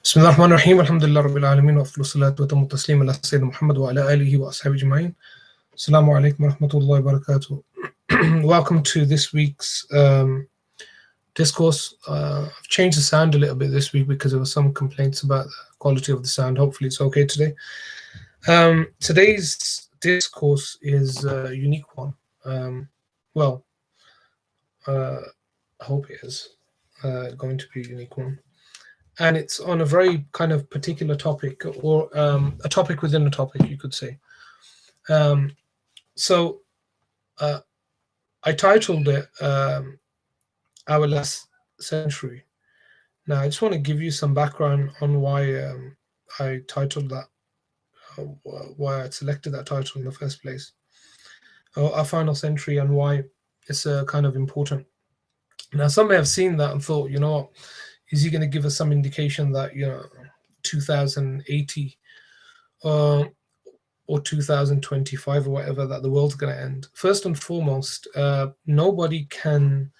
بسم الله الرحمن الرحيم الحمد لله رب العالمين وأفضل الصلاة وأتم التسليم على سيدنا محمد وعلى آله وأصحابه أجمعين. Assalamu alaikum wa rahmatullahi wa barakatuh. Welcome to this week's discourse. I've changed the sound a little bit this week because there were some complaints about the quality of the sound. Hopefully it's okay today. Today's discourse is a unique one. I hope it is going to be a unique one. And it's on a very kind of particular topic, or a topic within a topic, you could say. So I titled it Our Last Century. Now, I just want to give you some background on why I titled that, why I selected that title in the first place, Our Final Century, and why it's kind of important. Now, some may have seen that and thought, you know what, is he going to give us some indication that, 2080 or 2025 or whatever, that the world's going to end? First and foremost, nobody can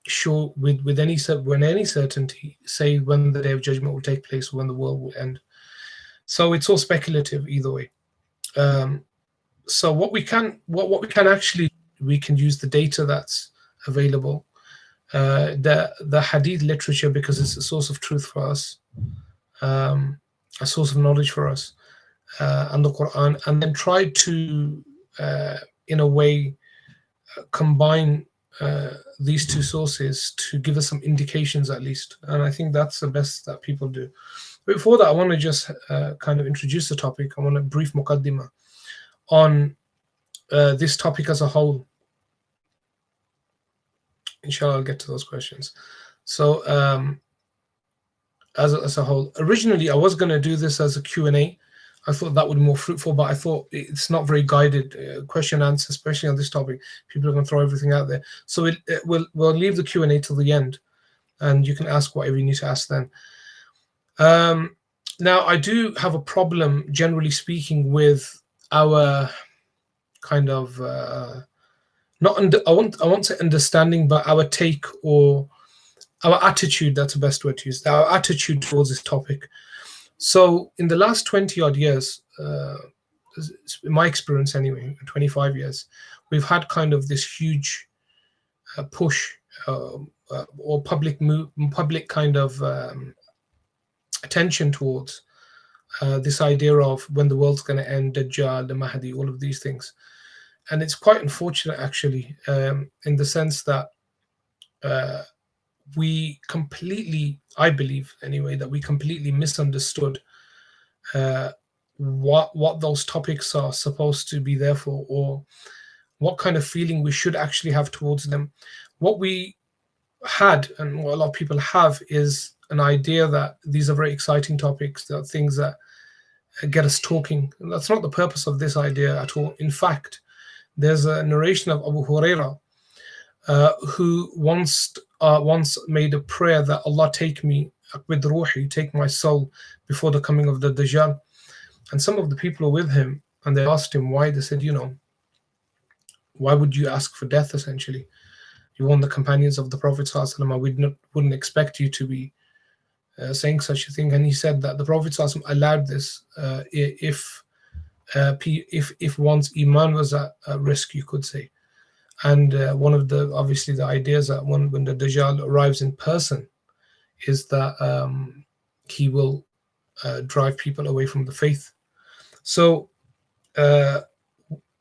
show with any certainty say when the day of judgment will take place or when the world will end. So it's all speculative either way. So what we can actually, we can use the data that's available, the hadith literature, because it's a source of truth for us, a source of knowledge for us, and the Quran, and then try to in a way combine these two sources to give us some indications at least. And I think that's the best that people do. But before that, I want to just kind of introduce the topic. I want a brief muqaddimah on this topic as a whole. Inshallah, I'll get to those questions. So as a whole, originally I was going to do this as a Q&A. I thought that would be more fruitful, but I thought it's not very guided question and answer, especially on this topic. People are going to throw everything out there. So we'll leave the Q&A till the end, and you can ask whatever you need to ask then. Now, I do have a problem, generally speaking, with our kind of I won't say understanding, but our take or our attitude. That's the best word to use. Our attitude towards this topic. So in the last 20 odd years, in my experience anyway, 25 years, we've had kind of this huge push or public kind of attention towards this idea of when the world's going to end, Dajjal, the Mahdi, all of these things. And it's quite unfortunate, actually, in the sense that we completely, I believe anyway, that we completely misunderstood what those topics are supposed to be there for, or what kind of feeling we should actually have towards them. What we had, and what a lot of people have, is an idea that these are very exciting topics, that are things that get us talking. And that's not the purpose of this idea at all. In fact, there's a narration of Abu Huraira, who once made a prayer that Allah take me with ruhi, take my soul before the coming of the Dajjal. And some of the people were with him, and they asked him why. They said, why would you ask for death, essentially? You're one of the companions of the Prophet ﷺ. I wouldn't expect you to be saying such a thing. And he said that the Prophet ﷺ allowed this if one's iman was at risk, you could say. And one of the, obviously, the ideas that when the Dajjal arrives in person is that he will drive people away from the faith. So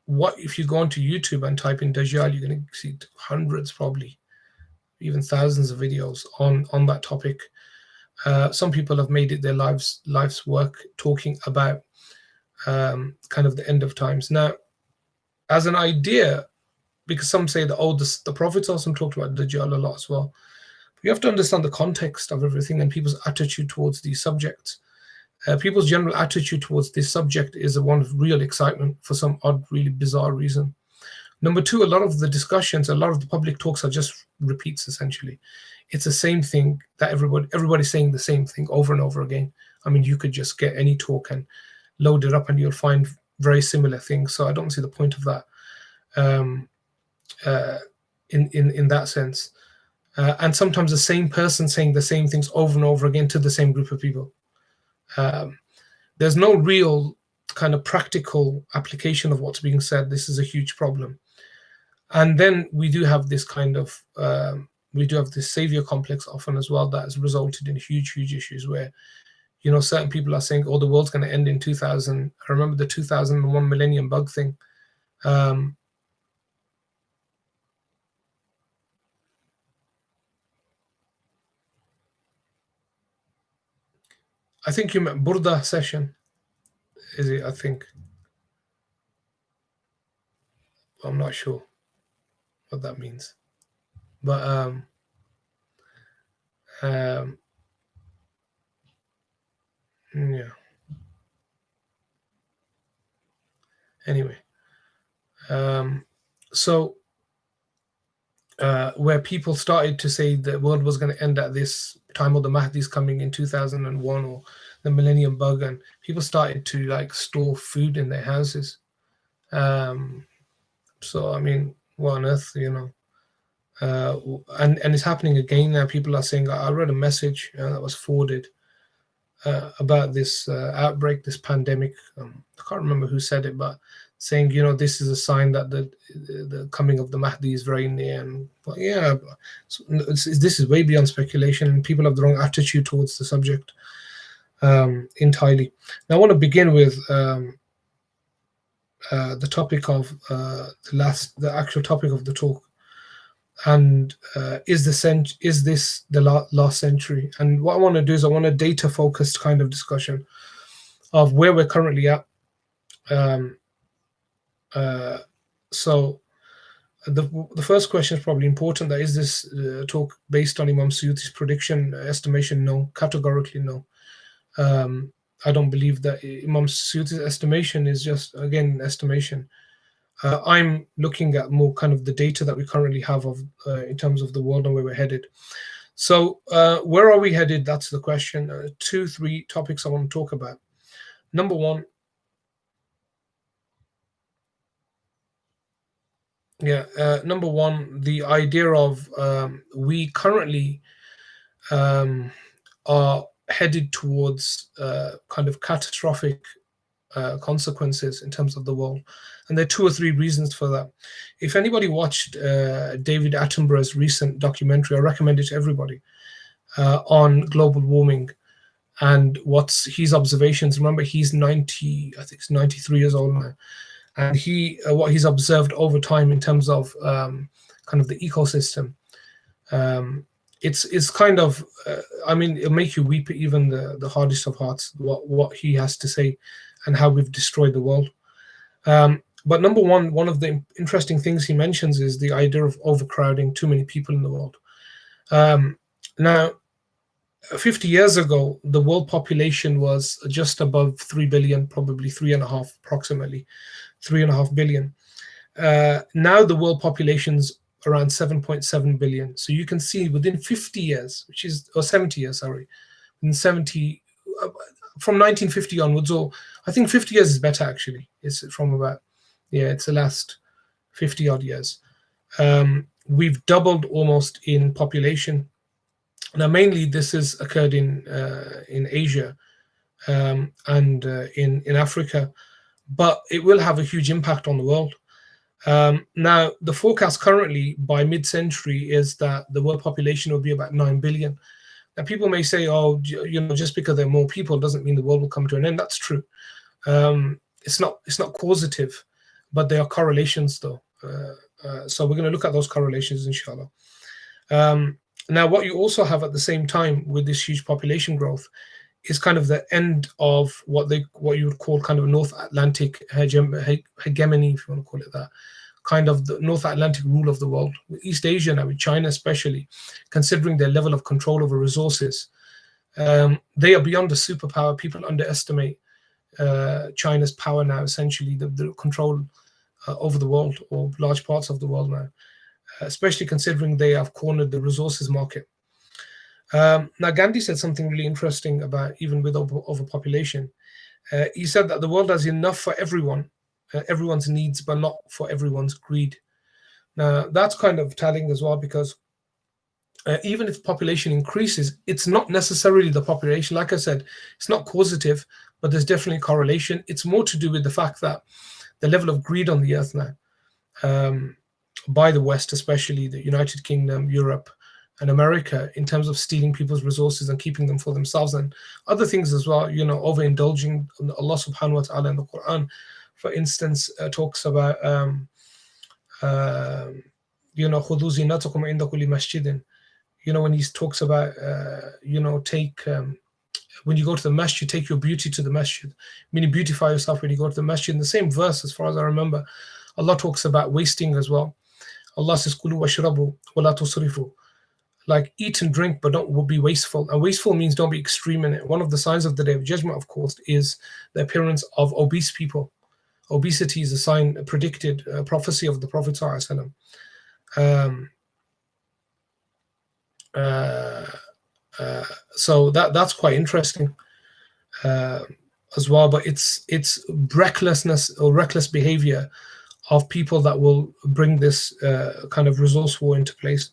what if you go onto YouTube and type in Dajjal, you're going to see hundreds, probably even thousands of videos on that topic. Some people have made it their life's work talking about kind of the end of times. Now, as an idea, because some say that, the Prophet also talked about Dajjal a lot as well. But you have to understand the context of everything and people's attitude towards these subjects. People's general attitude towards this subject is one of real excitement for some odd, really bizarre reason. Number two, a lot of the discussions, a lot of the public talks are just repeats, essentially. It's the same thing that everybody's saying the same thing over and over again. I mean, you could just get any talk and load it up and you'll find very similar things. So I don't see the point of that in that sense. and sometimes the same person saying the same things over and over again to the same group of people. Um, there's no real kind of practical application of what's being said. This is a huge problem. And then we do have this kind of we do have this savior complex often as well, that has resulted in huge issues where, you know, certain people are saying, oh, the world's going to end in 2000. I remember the 2001 millennium bug thing. um, I think you meant Burda session, is it? I think, I'm not sure what that means, but um, yeah. Anyway, so where people started to say the world was going to end at this time, or the Mahdi's coming in 2001, or the millennium bug, and people started to like store food in their houses. Um, so I mean, what on earth, you know? And it's happening again now. People are saying, I read a message that was forwarded about this outbreak, this pandemic. I can't remember who said it, but saying, you know, this is a sign that the coming of the Mahdi is very near. And but yeah, this is way beyond speculation. People have the wrong attitude towards the subject entirely. Now, I want to begin with the topic of the actual topic of the talk, and is this the last century? And what I want to do is I want a data focused kind of discussion of where we're currently at. Um, so the first question is probably important. That is this talk based on Imam Suyuti's prediction, estimation? No, categorically no. I don't believe that Imam Suyuti's estimation is just, again, an estimation. I'm looking at more kind of the data that we currently have of in terms of the world and where we're headed. So where are we headed? That's the question. 2-3 topics I want to talk about. Number one, the idea of we currently are headed towards kind of catastrophic consequences in terms of the world. And there are 2 or 3 reasons for that. If anybody watched David Attenborough's recent documentary, I recommend it to everybody, on global warming and what's his observations. Remember, he's 90, I think he's 93 years old now. And what he's observed over time in terms of kind of the ecosystem, it's kind of, I mean, it'll make you weep, even the hardest of hearts, what he has to say and how we've destroyed the world. But number one of the interesting things he mentions is the idea of overcrowding, too many people in the world. Now, 50 years ago, the world population was just above 3 billion, probably 3.5, approximately 3.5 billion. Now the world population's around 7.7 billion. So you can see within 50 years, or 70 years, sorry, in 70, from 1950 onwards, or I think 50 years is better actually. It's from about, it's the last 50 odd years. We've doubled almost in population. Now, mainly this has occurred in Asia and in Africa, but it will have a huge impact on the world. Now, the forecast currently by mid-century is that the world population will be about 9 billion. Now, people may say, oh, you know, just because there are more people doesn't mean the world will come to an end. That's true. It's not causative, but there are correlations, though. So we're going to look at those correlations, inshallah. Now, what you also have at the same time with this huge population growth is kind of the end of what you would call kind of North Atlantic hegemony, if you want to call it that, kind of the North Atlantic rule of the world. With East Asia now, with China especially, considering their level of control over resources, they are beyond a superpower. People underestimate China's power now, essentially, the control over the world, or large parts of the world now, especially considering they have cornered the resources market. Now, Gandhi said something really interesting about even with overpopulation. He said that the world has enough for everyone, everyone's needs, but not for everyone's greed. Now, that's kind of telling as well, because even if population increases, it's not necessarily the population. Like I said, it's not causative, but there's definitely correlation. It's more to do with the fact that the level of greed on the earth now, by the West, especially the United Kingdom, Europe, and America, in terms of stealing people's resources and keeping them for themselves, and other things as well, overindulging. Allah subhanahu wa ta'ala in the Quran, for instance, talks about خُذُوا زِينَتَكُمْ عِنْدَ كُلِّ مَسْجِدٍ. When he talks about take when you go to the masjid, take your beauty to the masjid, meaning beautify yourself when you go to the masjid. In the same verse, as far as I remember, Allah talks about wasting as well. Allah says, "Kulu washrabu wa la tusrifu." Like, eat and drink, but don't be wasteful. And wasteful means don't be extreme in it. One of the signs of the Day of Judgment, of course, is the appearance of obese people. Obesity is a sign, a predicted prophecy of the Prophet ﷺ. So that's quite interesting as well. But it's recklessness or reckless behavior of people that will bring this kind of resource war into place.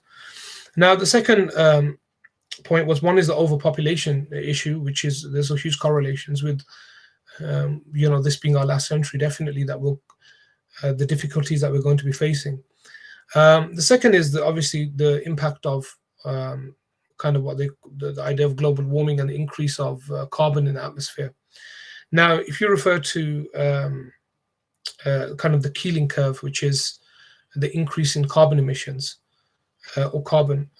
Now, the second point was, one is the overpopulation issue, which is, there's a huge correlations with this being our last century, definitely, that will the difficulties that we're going to be facing. The second is obviously the impact of kind of the idea of global warming and the increase of carbon in the atmosphere. Now, if you refer to kind of the Keeling curve, which is the increase in carbon emissions or carbon,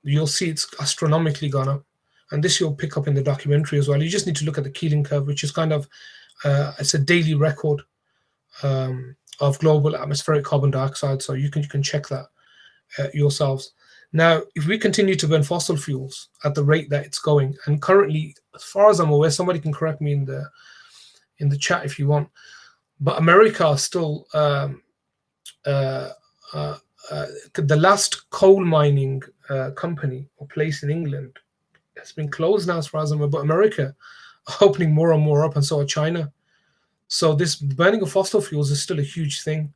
you'll see it's astronomically gone up. And this you'll pick up in the documentary as well. You just need to look at the Keeling curve, which is kind of, it's a daily record of global atmospheric carbon dioxide. So you can check that yourselves. Now, if we continue to burn fossil fuels at the rate that it's going, and currently, as far as I'm aware, somebody can correct me in the chat if you want, but America is still the last coal mining company or place in England has been closed now, as far as I'm aware, but America are opening more and more up, and so are China. So this burning of fossil fuels is still a huge thing,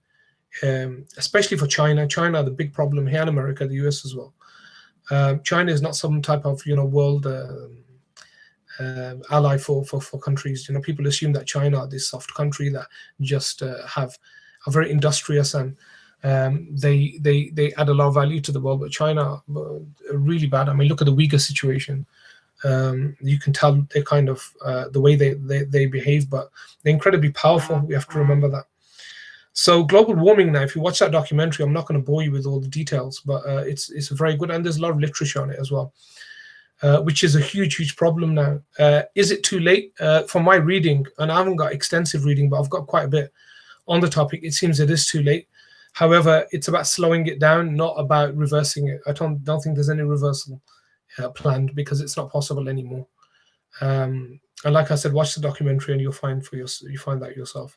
especially for China. China, the big problem here, and America, the US as well. China is not some type of world ally for countries. People assume that China are this soft country that just are very industrious, and they add a lot of value to the world. But China are really bad. I mean, look at the Uyghur situation. You can tell they're kind of the way they behave, but they're incredibly powerful. We have to remember that. So global warming now, if you watch that documentary, I'm not going to bore you with all the details, but it's very good, and there's a lot of literature on it as well, which is a huge problem now. Is it too late? For my reading, and I haven't got extensive reading, but I've got quite a bit on the topic, it seems it is too late. However, it's about slowing it down, not about reversing it. I don't think there's any reversal planned, because it's not possible anymore. And like I said, watch the documentary and you'll find that yourself.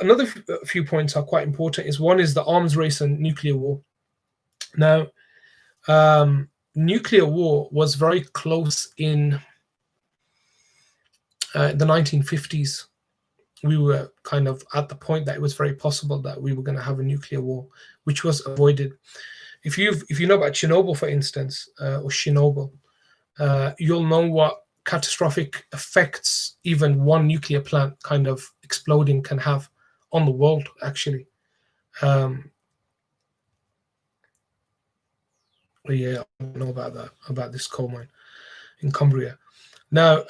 Another few points are quite important. One is the arms race and nuclear war. Now, nuclear war was very close in the 1950s. We were kind of at the point that it was very possible that we were going to have a nuclear war, which was avoided. If you know about Chernobyl, for instance, or Chernobyl, you'll know what catastrophic effects even one nuclear plant kind of exploding can have on the world, actually. Yeah, I know about that, about this coal mine in Cumbria. Now,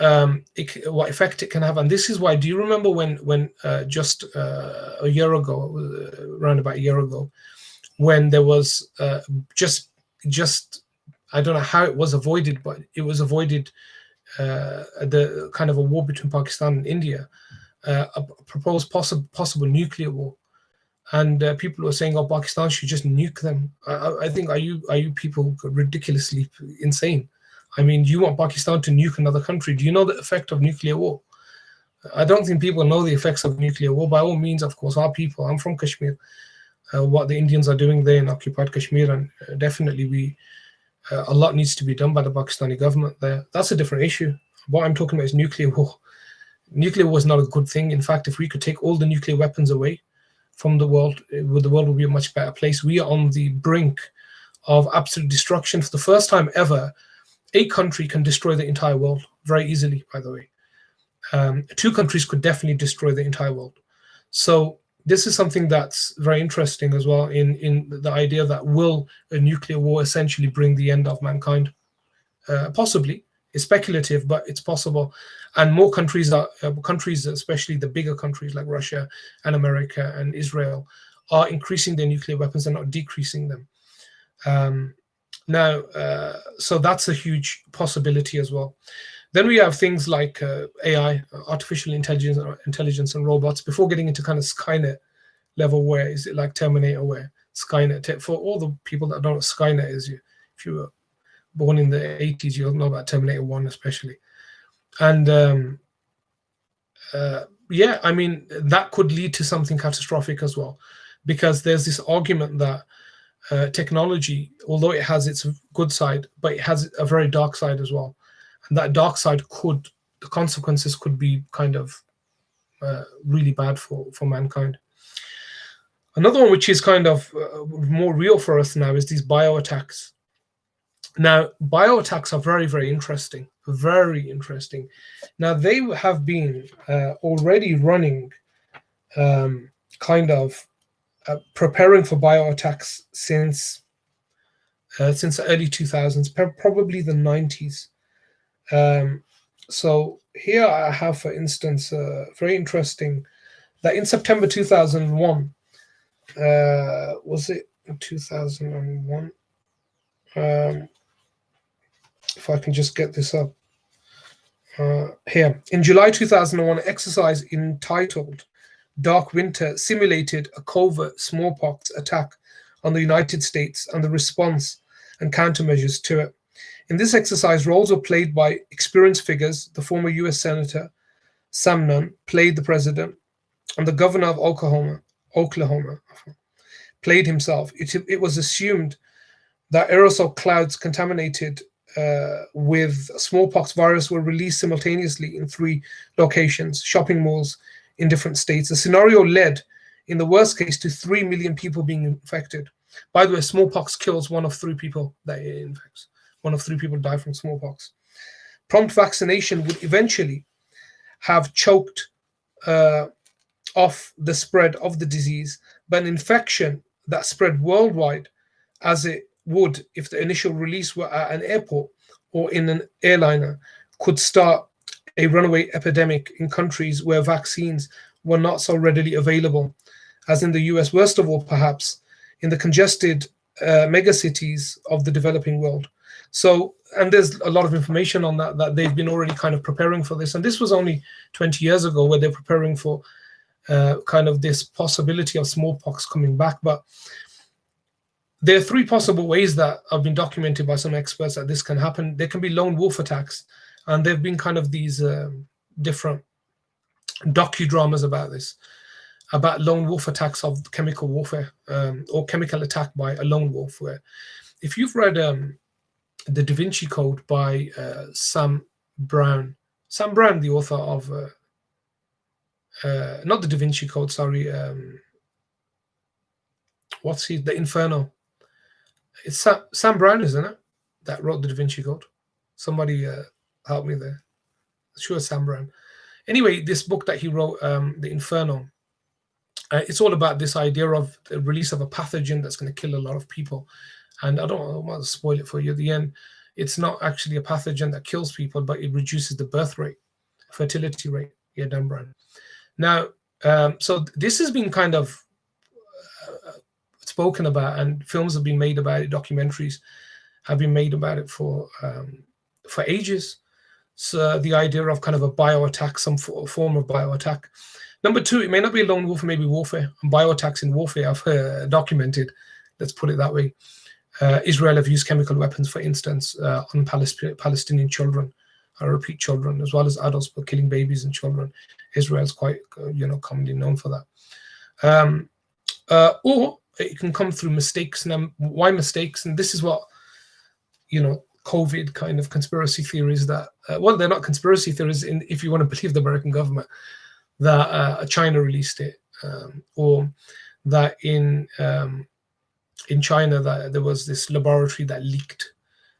what effect it can have, and this is why. Do you remember when just a year ago, around about a year ago, when there was just I don't know how it was avoided, but it was avoided, the kind of a war between Pakistan and India, a proposed possible nuclear war, and people were saying, "Oh, Pakistan should just nuke them." I think, are you people ridiculously insane? I mean, you want Pakistan to nuke another country? Do you know the effect of nuclear war? I don't think people know the effects of nuclear war. By all means, of course, our people. I'm from Kashmir. What the Indians are doing there in occupied Kashmir, and definitely a lot needs to be done by the Pakistani government there. That's a different issue. What I'm talking about is nuclear war. Nuclear war is not a good thing. In fact, if we could take all the nuclear weapons away from the world would be a much better place. We are on the brink of absolute destruction. For the first time ever, a country can destroy the entire world very easily, by the way. Two countries could definitely destroy the entire world. So this is something that's very interesting as well, in the idea that will a nuclear war essentially bring the end of mankind? Possibly. It's speculative, but it's possible. And more countries countries, especially the bigger countries like Russia and America and Israel, are increasing their nuclear weapons and not decreasing them. So that's a huge possibility as well. Then we have things like AI, artificial intelligence and robots, before getting into kind of Skynet level, where is it like Terminator, where Skynet, for all the people that don't know what Skynet is, if you were born in the 80s, you'll know about Terminator 1 especially. And yeah, I mean, that could lead to something catastrophic as well, because there's this argument that technology, although it has its good side, but it has a very dark side as well. And that dark side the consequences could be kind of really bad for mankind. Another one, which is kind of more real for us now, is these bio attacks. Now, bio attacks are very, very interesting. Very interesting. Now, they have been already running, preparing for bio attacks since the early 2000s, probably the 90s. So here I have, for instance, very interesting, that in September 2001, was it 2001? If I can just get this up. Here. In July 2001, an exercise entitled Dark Winter simulated a covert smallpox attack on the United States and the response and countermeasures to it. In this exercise, roles were played by experienced figures. The former US Senator Sam Nunn played the president, and the governor of Oklahoma played himself. It was assumed that aerosol clouds contaminated with smallpox virus were released simultaneously in 3 locations, shopping malls in different states. The scenario led, in the worst case, to 3 million people being infected. By the way, smallpox kills 1 of 3 people that it infects. 1 of 3 people die from smallpox. Prompt vaccination would eventually have choked off the spread of the disease, but an infection that spread worldwide, as it would if the initial release were at an airport or in an airliner, could start a runaway epidemic in countries where vaccines were not so readily available, as in the US, worst of all, perhaps, in the congested megacities of the developing world. So, and there's a lot of information on that they've been already kind of preparing for this. And this was only 20 years ago, where they're preparing for kind of this possibility of smallpox coming back. But there are 3 possible ways that have been documented by some experts that this can happen. There can be lone wolf attacks, and there have been kind of these different docudramas about this, about lone wolf attacks of chemical warfare, or chemical attack by a lone wolf. Where, if you've read the Da Vinci Code by Sam Brown, the author of not the Da Vinci Code, sorry, the Inferno. It's Sam Brown, isn't it, that wrote the Da Vinci Code? Somebody help me there. Sure, Sam Brown. Anyway, this book that he wrote, the Inferno, it's all about this idea of the release of a pathogen that's going to kill a lot of people. And I don't want to spoil it for you. At the end, it's not actually a pathogen that kills people, but it reduces the birth rate, fertility rate. Yeah, Dan Brown. Now, so this has been kind of spoken about, and films have been made about it, documentaries have been made about it for ages. So the idea of kind of a bio attack, some form of bio attack. Number 2, it may not be a lone wolf, maybe warfare. And bio attacks in warfare I've documented. Let's put it that way. Israel have used chemical weapons, for instance, on Palestinian children. I repeat, children, as well as adults, but killing babies and children. Israel's quite, commonly known for that. Or it can come through mistakes. And why mistakes? And this is what, COVID kind of conspiracy theories that, well, they're not conspiracy theories if you want to believe the American government, that China released it, or that in in China that there was this laboratory that leaked.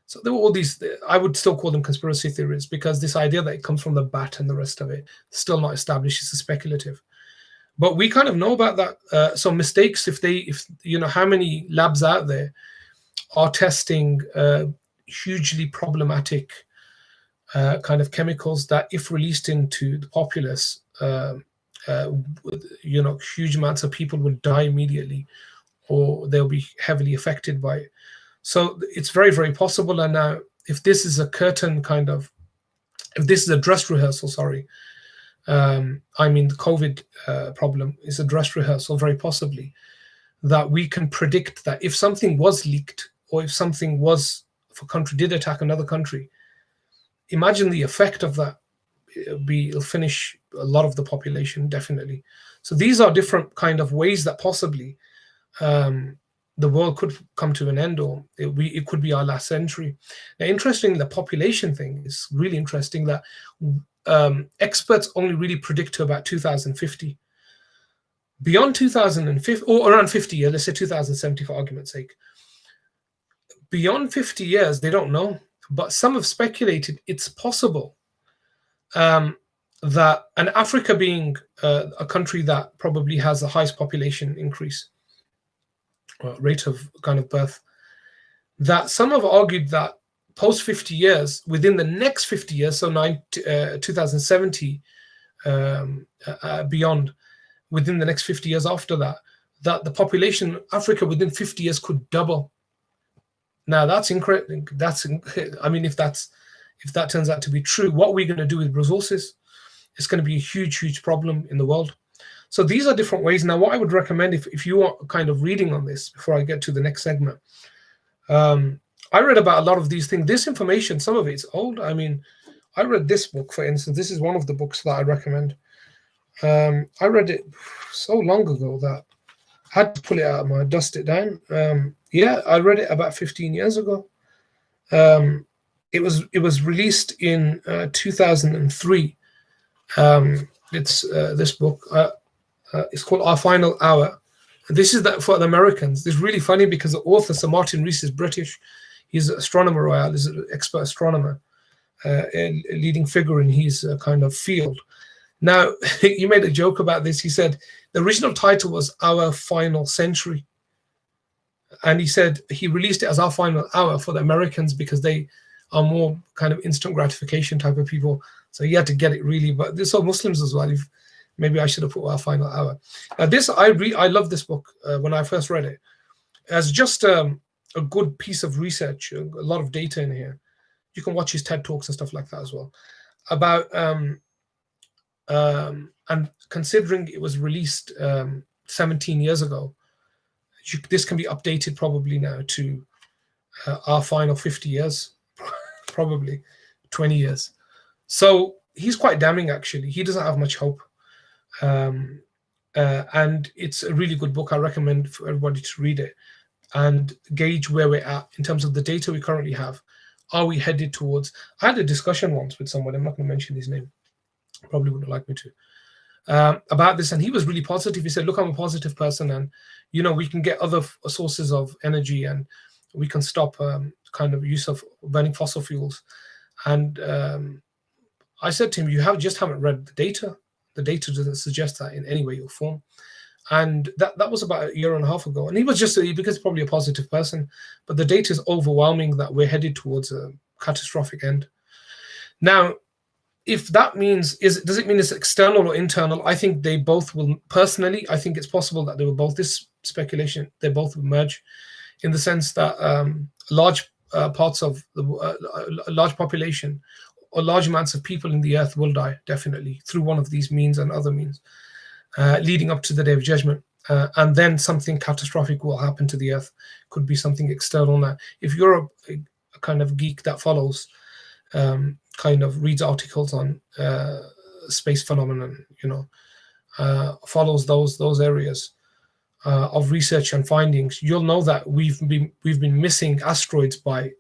So there were all these, I would still call them conspiracy theories, because this idea that it comes from the bat and the rest of it, still not established, it's speculative. But we kind of know about that. So mistakes, if you know, how many labs out there are testing hugely problematic kind of chemicals that, if released into the populace, you know, huge amounts of people would die immediately, or they'll be heavily affected by it. So it's very, very possible. And now, if this is a curtain kind of, if this is a dress rehearsal, sorry, I mean, the COVID problem is a dress rehearsal, very possibly, that we can predict that if something was leaked, or if something was, if a country did attack another country, imagine the effect of that. It'll finish a lot of the population, definitely. So these are different kind of ways that possibly the world could come to an end, or it could be our last century. Now, interestingly, the population thing is really interesting, that experts only really predict to about 2050. Beyond 2050, or around 50 years, let's say 2070 for argument's sake, beyond 50 years, they don't know. But some have speculated it's possible that, and Africa being a country that probably has the highest population increase, rate of kind of birth, that some have argued that post 50 years, within the next 50 years, so 2070 beyond, within the next 50 years after that, that the population of Africa within 50 years could double. Now that's incredible. I mean, if that turns out to be true, what are we going to do with resources? It's going to be a huge, huge problem in the world. So these are different ways. Now, what I would recommend, if you want kind of reading on this before I get to the next segment, I read about a lot of these things. This information, some of it's old. I mean, I read this book, for instance. This is one of the books that I recommend. I read it so long ago that I had to pull it out and dust it down. Yeah, I read it about 15 years ago. It was released in 2003. It's this book. It's called Our Final Hour. This is that for the Americans. It's really funny because the author, Sir Martin Rees, is British. He's an astronomer royal. He's an expert astronomer, a leading figure in his kind of field. Now, he made a joke about this. He said the original title was Our Final Century. And he said he released it as Our Final Hour for the Americans because they are more kind of instant gratification type of people. So he had to get it really. But there's so Muslims as well. Maybe I should have put Our Final Hour. This I love this book when I first read it. As just a good piece of research, a lot of data in here. You can watch his TED Talks and stuff like that as well. About and considering it was released 17 years ago, this can be updated probably now to our final 50 years, probably 20 years. So he's quite damning, actually. He doesn't have much hope. And it's a really good book. I recommend for everybody to read it and gauge where we're at in terms of the data we currently have. Are we headed towards... I had a discussion once with someone, I'm not going to mention his name, probably wouldn't like me to, about this, and he was really positive. He said, look, I'm a positive person, and we can get other sources of energy, and we can stop kind of use of burning fossil fuels. And I said to him, you just haven't read the data. The data doesn't suggest that in any way or form. And that was about a year and a half ago. And he was because he's probably a positive person, but the data is overwhelming that we're headed towards a catastrophic end. Now, if that means, does it mean it's external or internal? I think they both will. Personally, I think it's possible that they will both, this speculation, they both will merge, in the sense that large parts of a large population or large amounts of people in the earth will die, definitely, through one of these means and other means, leading up to the day of judgment. And then something catastrophic will happen to the earth. Could be something external. Now, if you're a kind of geek that follows, kind of reads articles on space phenomenon, follows those areas of research and findings, you'll know that we've been missing asteroids by,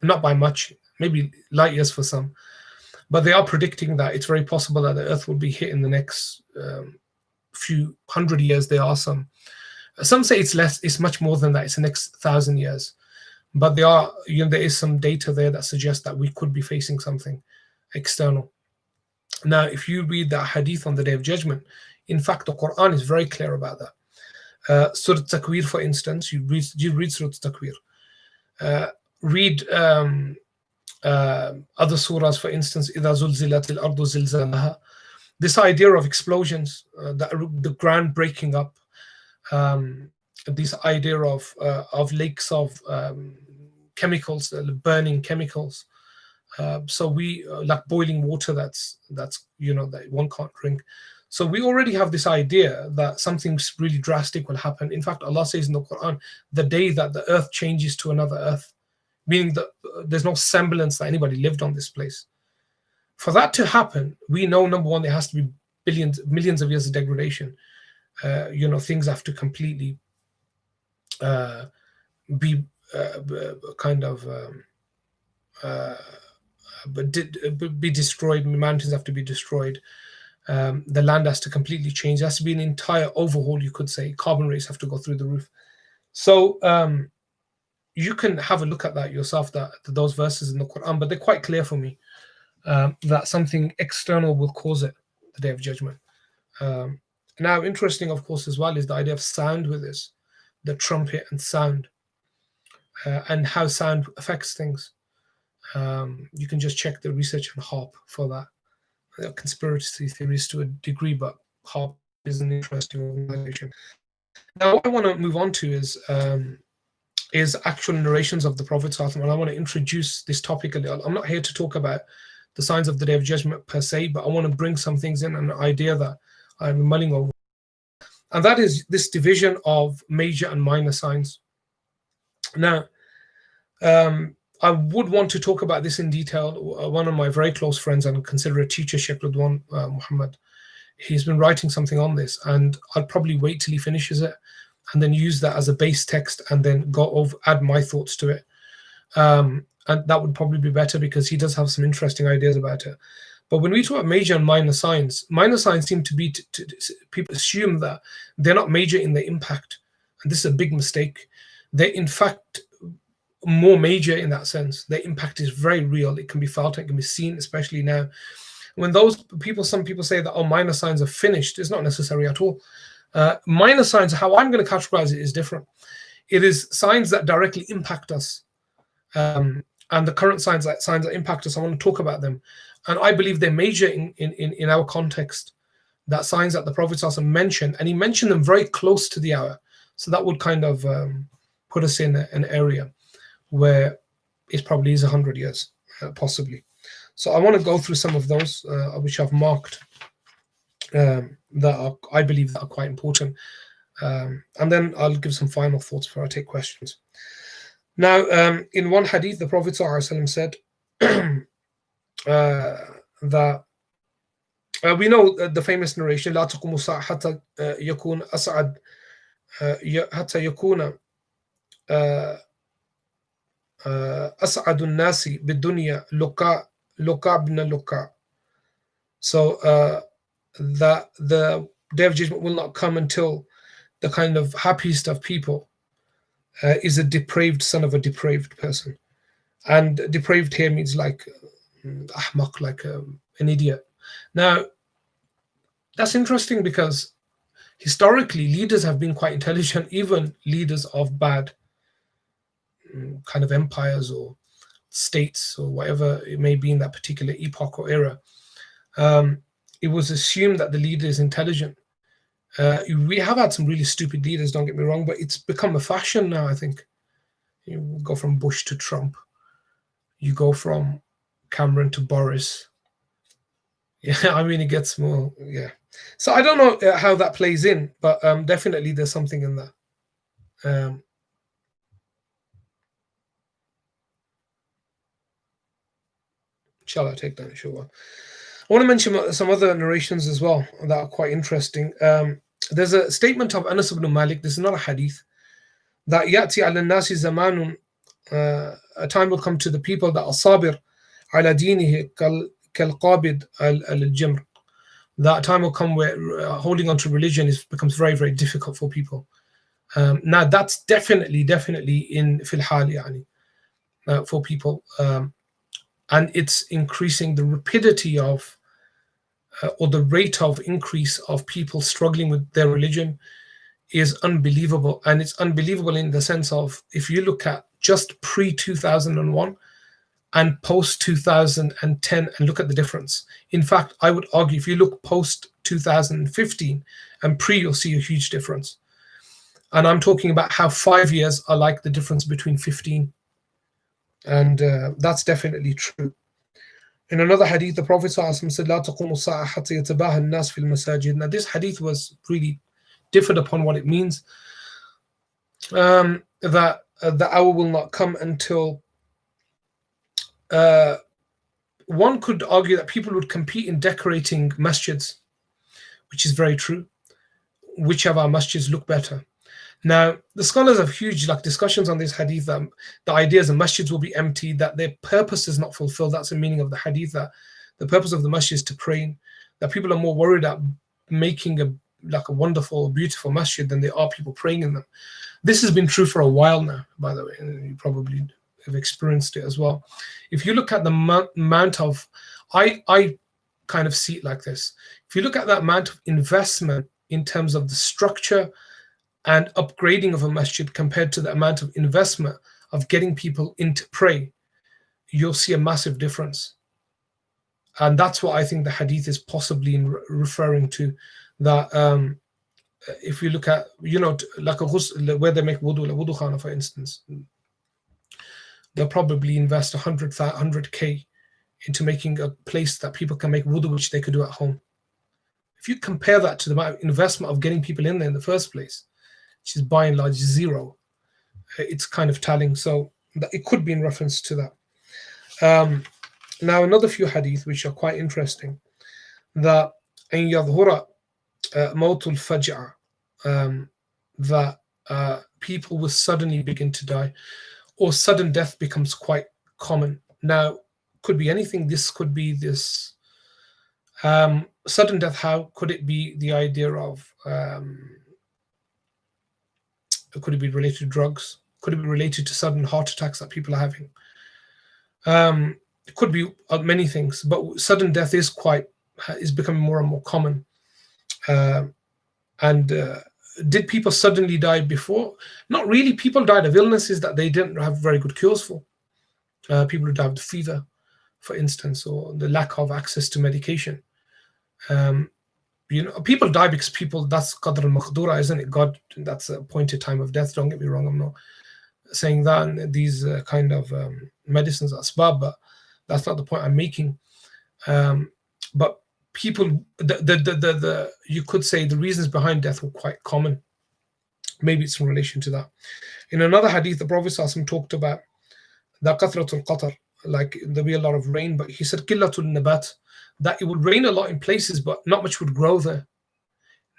not by much, maybe light years for some, but they are predicting that it's very possible that the Earth will be hit in the next few hundred years. There are some Some say it's less, it's much more than that. It's the next 1,000 years. But there is some data there that suggests that we could be facing something external. Now, if you read the hadith on the Day of Judgment, in fact, the Quran is very clear about that. Surah Takwir, for instance, you read Surah Takwir. Read other surahs, for instance, إِذَا زُلْزِلَتِ الْأَرْضُ زِلْزَالَهَا. This idea of explosions, the ground breaking up, this idea of lakes of chemicals, burning chemicals. So we like boiling water that's that one can't drink. So we already have this idea that something really drastic will happen. In fact, Allah says in the Quran, the day that the earth changes to another earth, meaning that there's no semblance that anybody lived on this place. For that to happen, we know, number one, there has to be millions of years of degradation. Things have to completely be be destroyed. Mountains have to be destroyed. The land has to completely change. There has to be an entire overhaul, you could say. Carbon rates have to go through the roof. So you can have a look at that yourself, those verses in the Quran, but they're quite clear for me that something external will cause it, the Day of Judgment. Now, interesting, of course, as well, is the idea of sound with this, the trumpet and sound, and how sound affects things. You can just check the research on HARP for that. There are conspiracy theories to a degree, but HARP is an interesting organization. Now, what I want to move on to is actual narrations of the Prophet, and I want to introduce this topic a little. I'm not here to talk about the signs of the Day of Judgment per se, but I want to bring some things in, an idea that I'm mulling over. And that is this division of major and minor signs. Now, I would want to talk about this in detail. One of my very close friends and consider a teacher, Sheikh Ridwan Muhammad, he's been writing something on this, and I'll probably wait till he finishes it and then use that as a base text and then add my thoughts to it. And that would probably be better because he does have some interesting ideas about it. But when we talk about major and minor signs seem to be, people assume that they're not major in their impact. And this is a big mistake. They're in fact more major in that sense. Their impact is very real. It can be felt, it can be seen, especially now. When some people say that, minor signs are finished, it's not necessary at all. Minor signs, how I'm going to categorize it, is different. It is signs that directly impact us. And the current signs that impact us, I want to talk about them. And I believe they're major in our context, that signs that the Prophet mentioned, and he mentioned them very close to the hour. So that would kind of put us in an area where it probably is 100 years, possibly. So I want to go through some of those, which I've marked, I believe that are quite important. And then I'll give some final thoughts before I take questions. Now, in one hadith, the Prophet ﷺ said that we know the famous narration, لا تقوم الساعة حتى يكون أسعد حتى يكون أسعد الناس بالدنيا لقاء بن لقاء. So that the Day of Judgment will not come until the kind of happiest of people is a depraved son of a depraved person. And depraved here means like ahmaq, like an idiot. Now, that's interesting because historically leaders have been quite intelligent, even leaders of bad kind of empires or states or whatever it may be in that particular epoch or era. It was assumed that the leader is intelligent. We have had some really stupid leaders, don't get me wrong, but it's become a fashion now, I think. You go from Bush to Trump. You go from Cameron to Boris. Yeah, I mean, it gets more, yeah. So I don't know how that plays in, but definitely there's something in that. Shall I take that? Sure. I want to mention some other narrations as well that are quite interesting. There's a statement of Anas ibn Malik, this is not a hadith, that يَأْتِي عَلَى النَّاسِ زَمَانٌ, a time will come to the people that الصابر على دينه كالقابض الجمر. That time will come where holding on to religion becomes very, very difficult for people. Now that's definitely in fil hal yani, for people, and it's increasing the rapidity of or the rate of increase of people struggling with their religion is unbelievable. And it's unbelievable in the sense of, if you look at just pre 2001 and post 2010 and look at the difference. In fact, I would argue if you look post 2015 and pre, you'll see a huge difference. And I'm talking about how 5 years are like the difference between 15. And that's definitely true. In another hadith, the Prophet ﷺ said, لا تقوم الساعة حتى يتباهى الناس في المساجد. Now this hadith was really differed upon what it means. That the hour will not come until one could argue that people would compete in decorating masjids, which is very true. Which of our masjids look better? Now, the scholars have huge discussions on this hadith. The idea is the masjids will be empty, that their purpose is not fulfilled. That's the meaning of the hadith, that the purpose of the masjid is to pray. That people are more worried about making a wonderful, beautiful masjid than they are people praying in them. This has been true for a while now, by the way, and you probably have experienced it as well. If you look at the amount of, I kind of see it like this. If you look at that amount of investment in terms of the structure and upgrading of a masjid compared to the amount of investment of getting people in to pray, you'll see a massive difference. And that's what I think the hadith is possibly referring to, that if you look at, like a ghusl, where they make wudu, like wudu khana, for instance, they'll probably invest 100K into making a place that people can make wudu, which they could do at home. If you compare that to the amount of investment of getting people in there in the first place, which is by and large zero, it's kind of telling. So it could be in reference to that. Now, another few hadith which are quite interesting, that أن يظهر موت الفجأة, that people will suddenly begin to die, or sudden death becomes quite common. Now, could be anything. This could be this sudden death. How could it be the idea of? Could it be related to drugs? Could it be related to sudden heart attacks that people are having? It could be many things, but sudden death is becoming more and more common. And did people suddenly die before? Not really. People died of illnesses that they didn't have very good cures for. People who died of fever, for instance, or the lack of access to medication. People die because that's qadr al-maqdura, isn't it? God, that's a appointed time of death. Don't get me wrong. I'm not saying that and these kind of medicines are asbab, but that's not the point I'm making. But people, you could say the reasons behind death were quite common. Maybe it's in relation to that. In another hadith, the Prophet ﷺ talked about the kathratul qatar, like there'll be a lot of rain, but he said qillatul nabat, that it would rain a lot in places, but not much would grow there.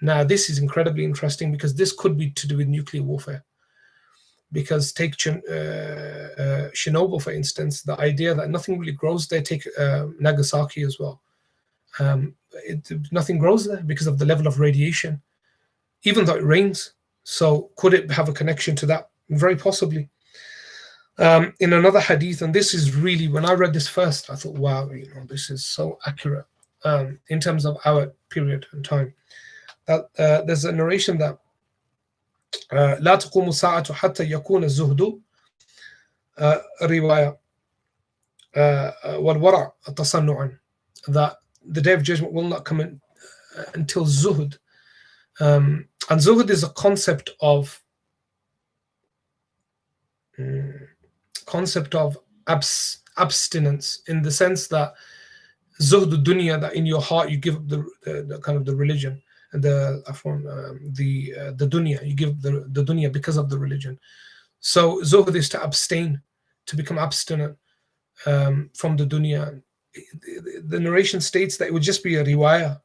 Now, this is incredibly interesting because this could be to do with nuclear warfare. Because take Chernobyl, for instance, the idea that nothing really grows there. Take Nagasaki as well. Nothing grows there because of the level of radiation, even though it rains. So could it have a connection to that? Very possibly. In another hadith, and this is really, when I read this first, I thought, wow, this is so accurate in terms of our period and time. That there's a narration that لا تقوم الساعة حتى يكون الزهد رواية والورع تصنعا, that the day of judgment will not come in until zuhud. And zuhud is a concept of abstinence, in the sense that zuhd dunya, that in your heart you give up the kind of the religion, and the dunya, you give the dunya because of the religion. So zuhd is to abstain, to become abstinent from the dunya. The narration states that it would just be a riwayah.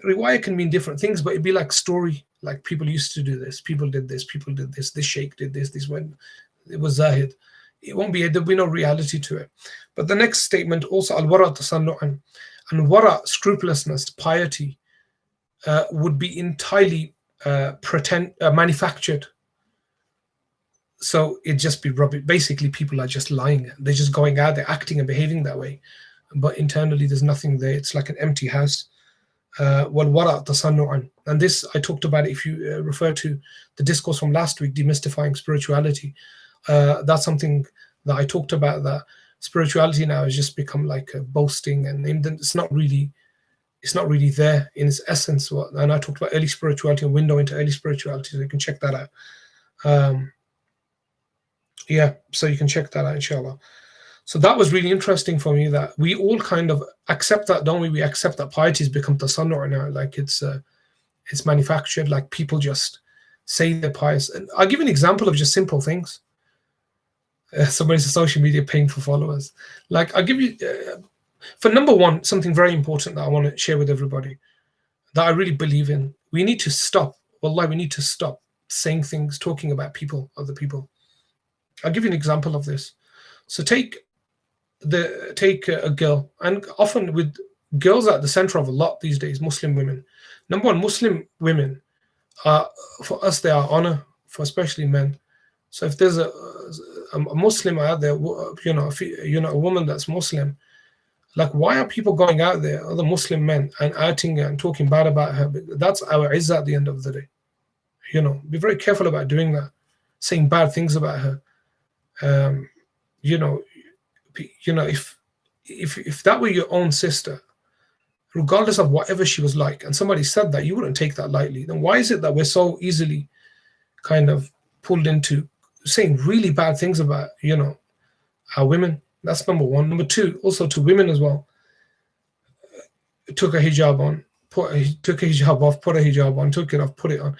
Riwayah can mean different things, but it'd be like story, like people used to do this, people did this, this sheikh did this when it was zahid. It won't be, there'll be no reality to it. But the next statement also, al-wara tasannu'an, and wara, scrupulousness, piety, would be entirely manufactured. So it'd just be rubbish. Basically, people are just lying. They're just going out there, acting and behaving that way, but internally there's nothing there. It's like an empty house. وَالْوَرَى تَصَنُّعًا. And this, I talked about it. If you refer to the discourse from last week, demystifying spirituality, that's something that I talked about, that spirituality now has just become like a boasting, and it's not really there in its essence. And I talked about early spirituality, a window into early spirituality, so you can check that out. So you can check that out, inshallah. So that was really interesting for me, that we all kind of accept that, don't we? We accept that piety has become tasannu' now, like it's manufactured, like people just say they're pious. And I'll give you an example of just simple things. Somebody's social media paying for followers. Like, I'll give you, for number one, something very important that I want to share with everybody, that I really believe in. We need to stop, wallahi, we need to stop saying things, talking about people, other people. I'll give you an example of this. So take a girl, and often with girls at the center of a lot these days, Muslim women. Number one, Muslim women are, for us, they are honor, for especially men. So if there's a Muslim out there, a woman that's Muslim, like, why are people going out there, other Muslim men, and outing her and talking bad about her? That's our izzah at the end of the day. Be very careful about doing that, saying bad things about her. If that were your own sister, regardless of whatever she was like, and somebody said that, you wouldn't take that lightly. Then why is it that we're so easily kind of pulled into saying really bad things about, our women? That's number one. Number two, also to women as well. Took a hijab on, took a hijab off, put a hijab on, took it off, put it on.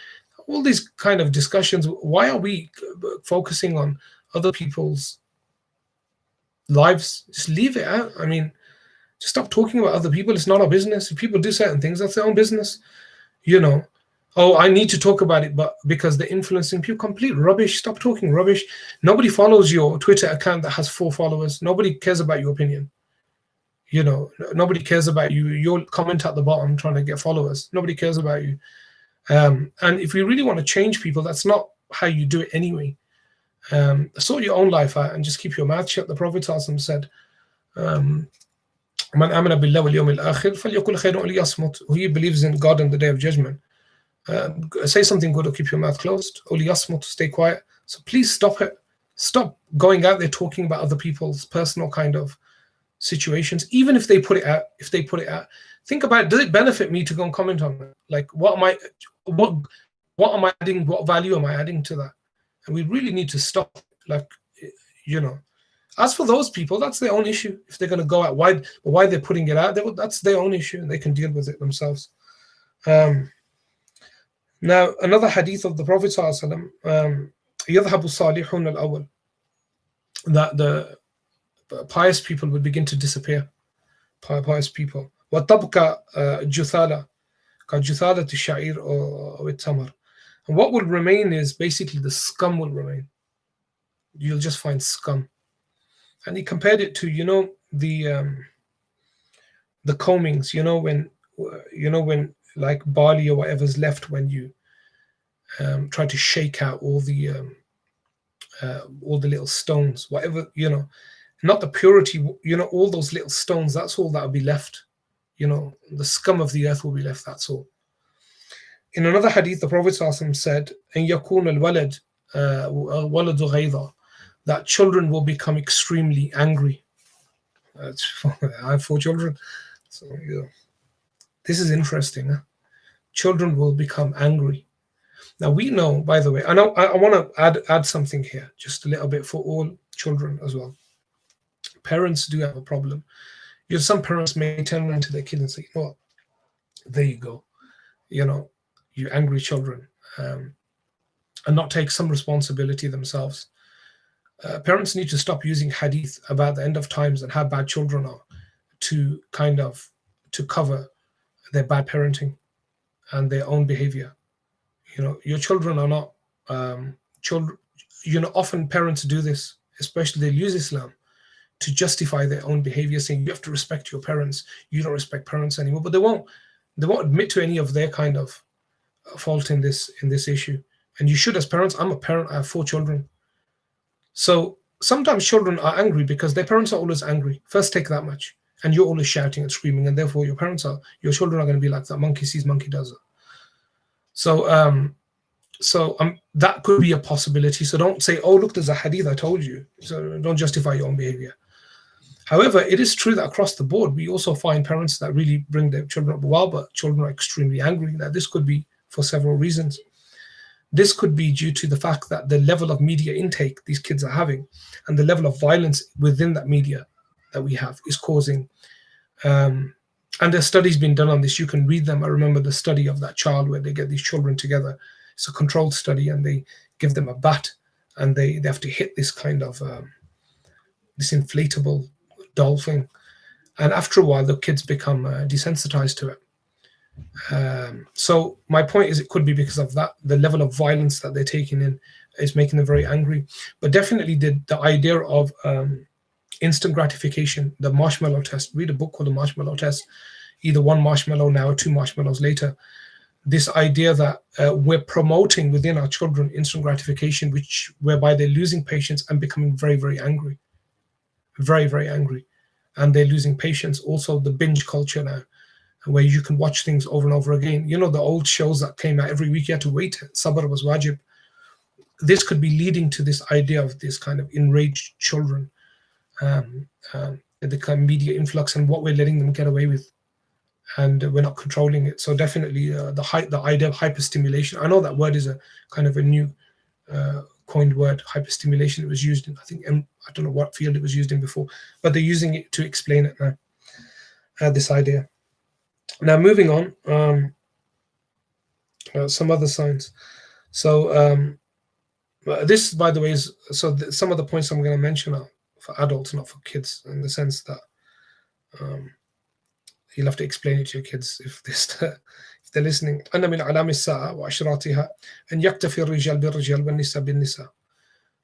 All these kind of discussions. Why are we focusing on other people's lives? Just leave it out. I mean, just stop talking about other people. It's not our business. If people do certain things, that's their own business. Oh, I need to talk about it, but because they're influencing people, complete rubbish. Stop talking rubbish. Nobody follows your Twitter account that has 4 followers. Nobody cares about your opinion. Nobody cares about you. You'll comment at the bottom trying to get followers. Nobody cares about you. And if you really want to change people, that's not how you do it anyway. Sort your own life out and just keep your mouth shut. The Prophet said, Man amana billah wal yawmil akhir falyaqul khayran aw liyasmut. Who believes in God and the Day of Judgment, say something good or keep your mouth closed. Aw liyasmut, stay quiet. So please stop it. Stop going out there talking about other people's personal kind of situations, even if they put it out. Think about it. Does it benefit me to go and comment on it? Like, what am I adding? What value am I adding to that? And we really need to stop. As for those people, that's their own issue. If they're going to go out, why they're putting it out, that's their own issue, and they can deal with it themselves. Now, another hadith of the Prophet ﷺ, يَذْهَبُ الصَّالِحُونَ الْأَوَّلِ, that the pious people would begin to disappear. Pious people. وَتَبْقَى جُثَالَةً كَجُثَالَةِ الشَّعِيرِ أَوِ التَّمْرِ. And what will remain is basically the scum will remain. You'll just find scum. And he compared it to, the combings, when like barley or whatever's left when you try to shake out all the little stones, whatever, not the purity, all those little stones, that's all that will be left. The scum of the earth will be left, that's all. In another hadith, the Prophet ﷺ said, أَن يَكُونَ الْوَلَدُ غَيْضًا, that children will become extremely angry. I have 4 children. So, this is interesting. Huh? Children will become angry. Now, we know, by the way, I want to add something here, just a little bit for all children as well. Parents do have a problem. Some parents may turn around to their kids and say, "Oh, there you go. You angry children," and not take some responsibility themselves. Parents need to stop using hadith about the end of times and how bad children are to cover their bad parenting and their own behavior. Your children are not children. Often parents do this, especially they use Islam to justify their own behavior, saying you have to respect your parents. You don't respect parents anymore, but they won't admit to any of their kind of fault in this issue. And you should, as parents. I'm a parent. I have 4 children. So sometimes children are angry because their parents are always angry. First, take that much, and you're always shouting and screaming, and therefore your children are going to be like that. Monkey sees, monkey does it. So that could be a possibility. So don't say, "Oh, look, there's a hadith I told you." So don't justify your own behavior. However, it is true that across the board, we also find parents that really bring their children up well, but children are extremely angry. Now, this could be for several reasons. This could be due to the fact that the level of media intake these kids are having and the level of violence within that media that we have is causing. And there's studies being done on this. You can read them. I remember the study of that child where they get these children together. It's a controlled study, and they give them a bat, and they have to hit this kind of this inflatable doll thing. And after a while, the kids become desensitized to it. So my point is, it could be because of that. The level of violence that they're taking in is making them very angry. But definitely the idea of instant gratification, the marshmallow test. Read a book called The Marshmallow Test. Either 1 marshmallow now or 2 marshmallows later. This idea that we're promoting within our children instant gratification, whereby they're losing patience and becoming very, very angry. Very, very angry. And they're losing patience. Also, the binge culture now, where you can watch things over and over again. You know, the old shows that came out every week, you had to wait. Sabr was wajib. This could be leading to this idea of this kind of enraged children, the kind of media influx and what we're letting them get away with, and we're not controlling it. So definitely the idea of hyperstimulation. I know that word is a kind of a new coined word, hyperstimulation. It was used in, I think, I don't know what field it was used in before, but they're using it to explain it now, this idea. Now, moving on, some other signs. So this, by the way, is some of the points I'm going to mention are for adults, not for kids, in the sense that you'll have to explain it to your kids if they're listening. أن من علام الساعة وأشراطها أن يكتفي الرجال بالرجال والنساء بالنساء.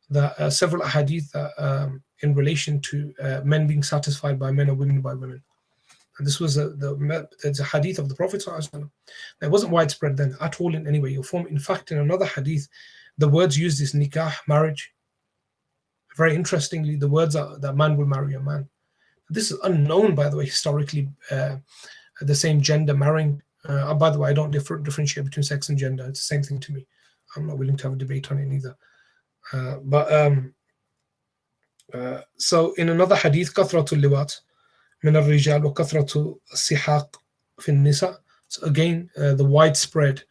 That several hadith in relation to men being satisfied by men or women by women. And this was it's a hadith of the Prophet ﷺ. It wasn't widespread then at all in any way or form. In fact, in another hadith, the words used is nikah, marriage. Very interestingly, the words are that man will marry a man. This is unknown, by the way, historically, the same gender marrying. By the way, I don't differentiate between sex and gender. It's the same thing to me. I'm not willing to have a debate on it either. So in another hadith, كثرة اللواط من الرجال وكثرة السحاق في النساء. So again, the widespread,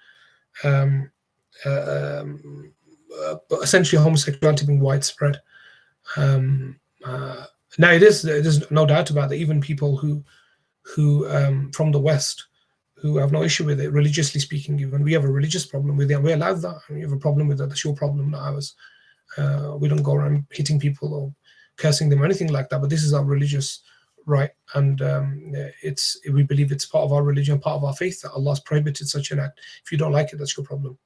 essentially homosexuality being widespread. Now there's no doubt about that. Even people who from the West who have no issue with it, religiously speaking, even we have a religious problem with it, and we allow that. And you have a problem with that, that's your problem, not ours. We don't go around hitting people or cursing them or anything like that, but this is our religious right, and we believe it's part of our religion, part of our faith, that Allah's prohibited such an act. If you don't like it, that's your problem.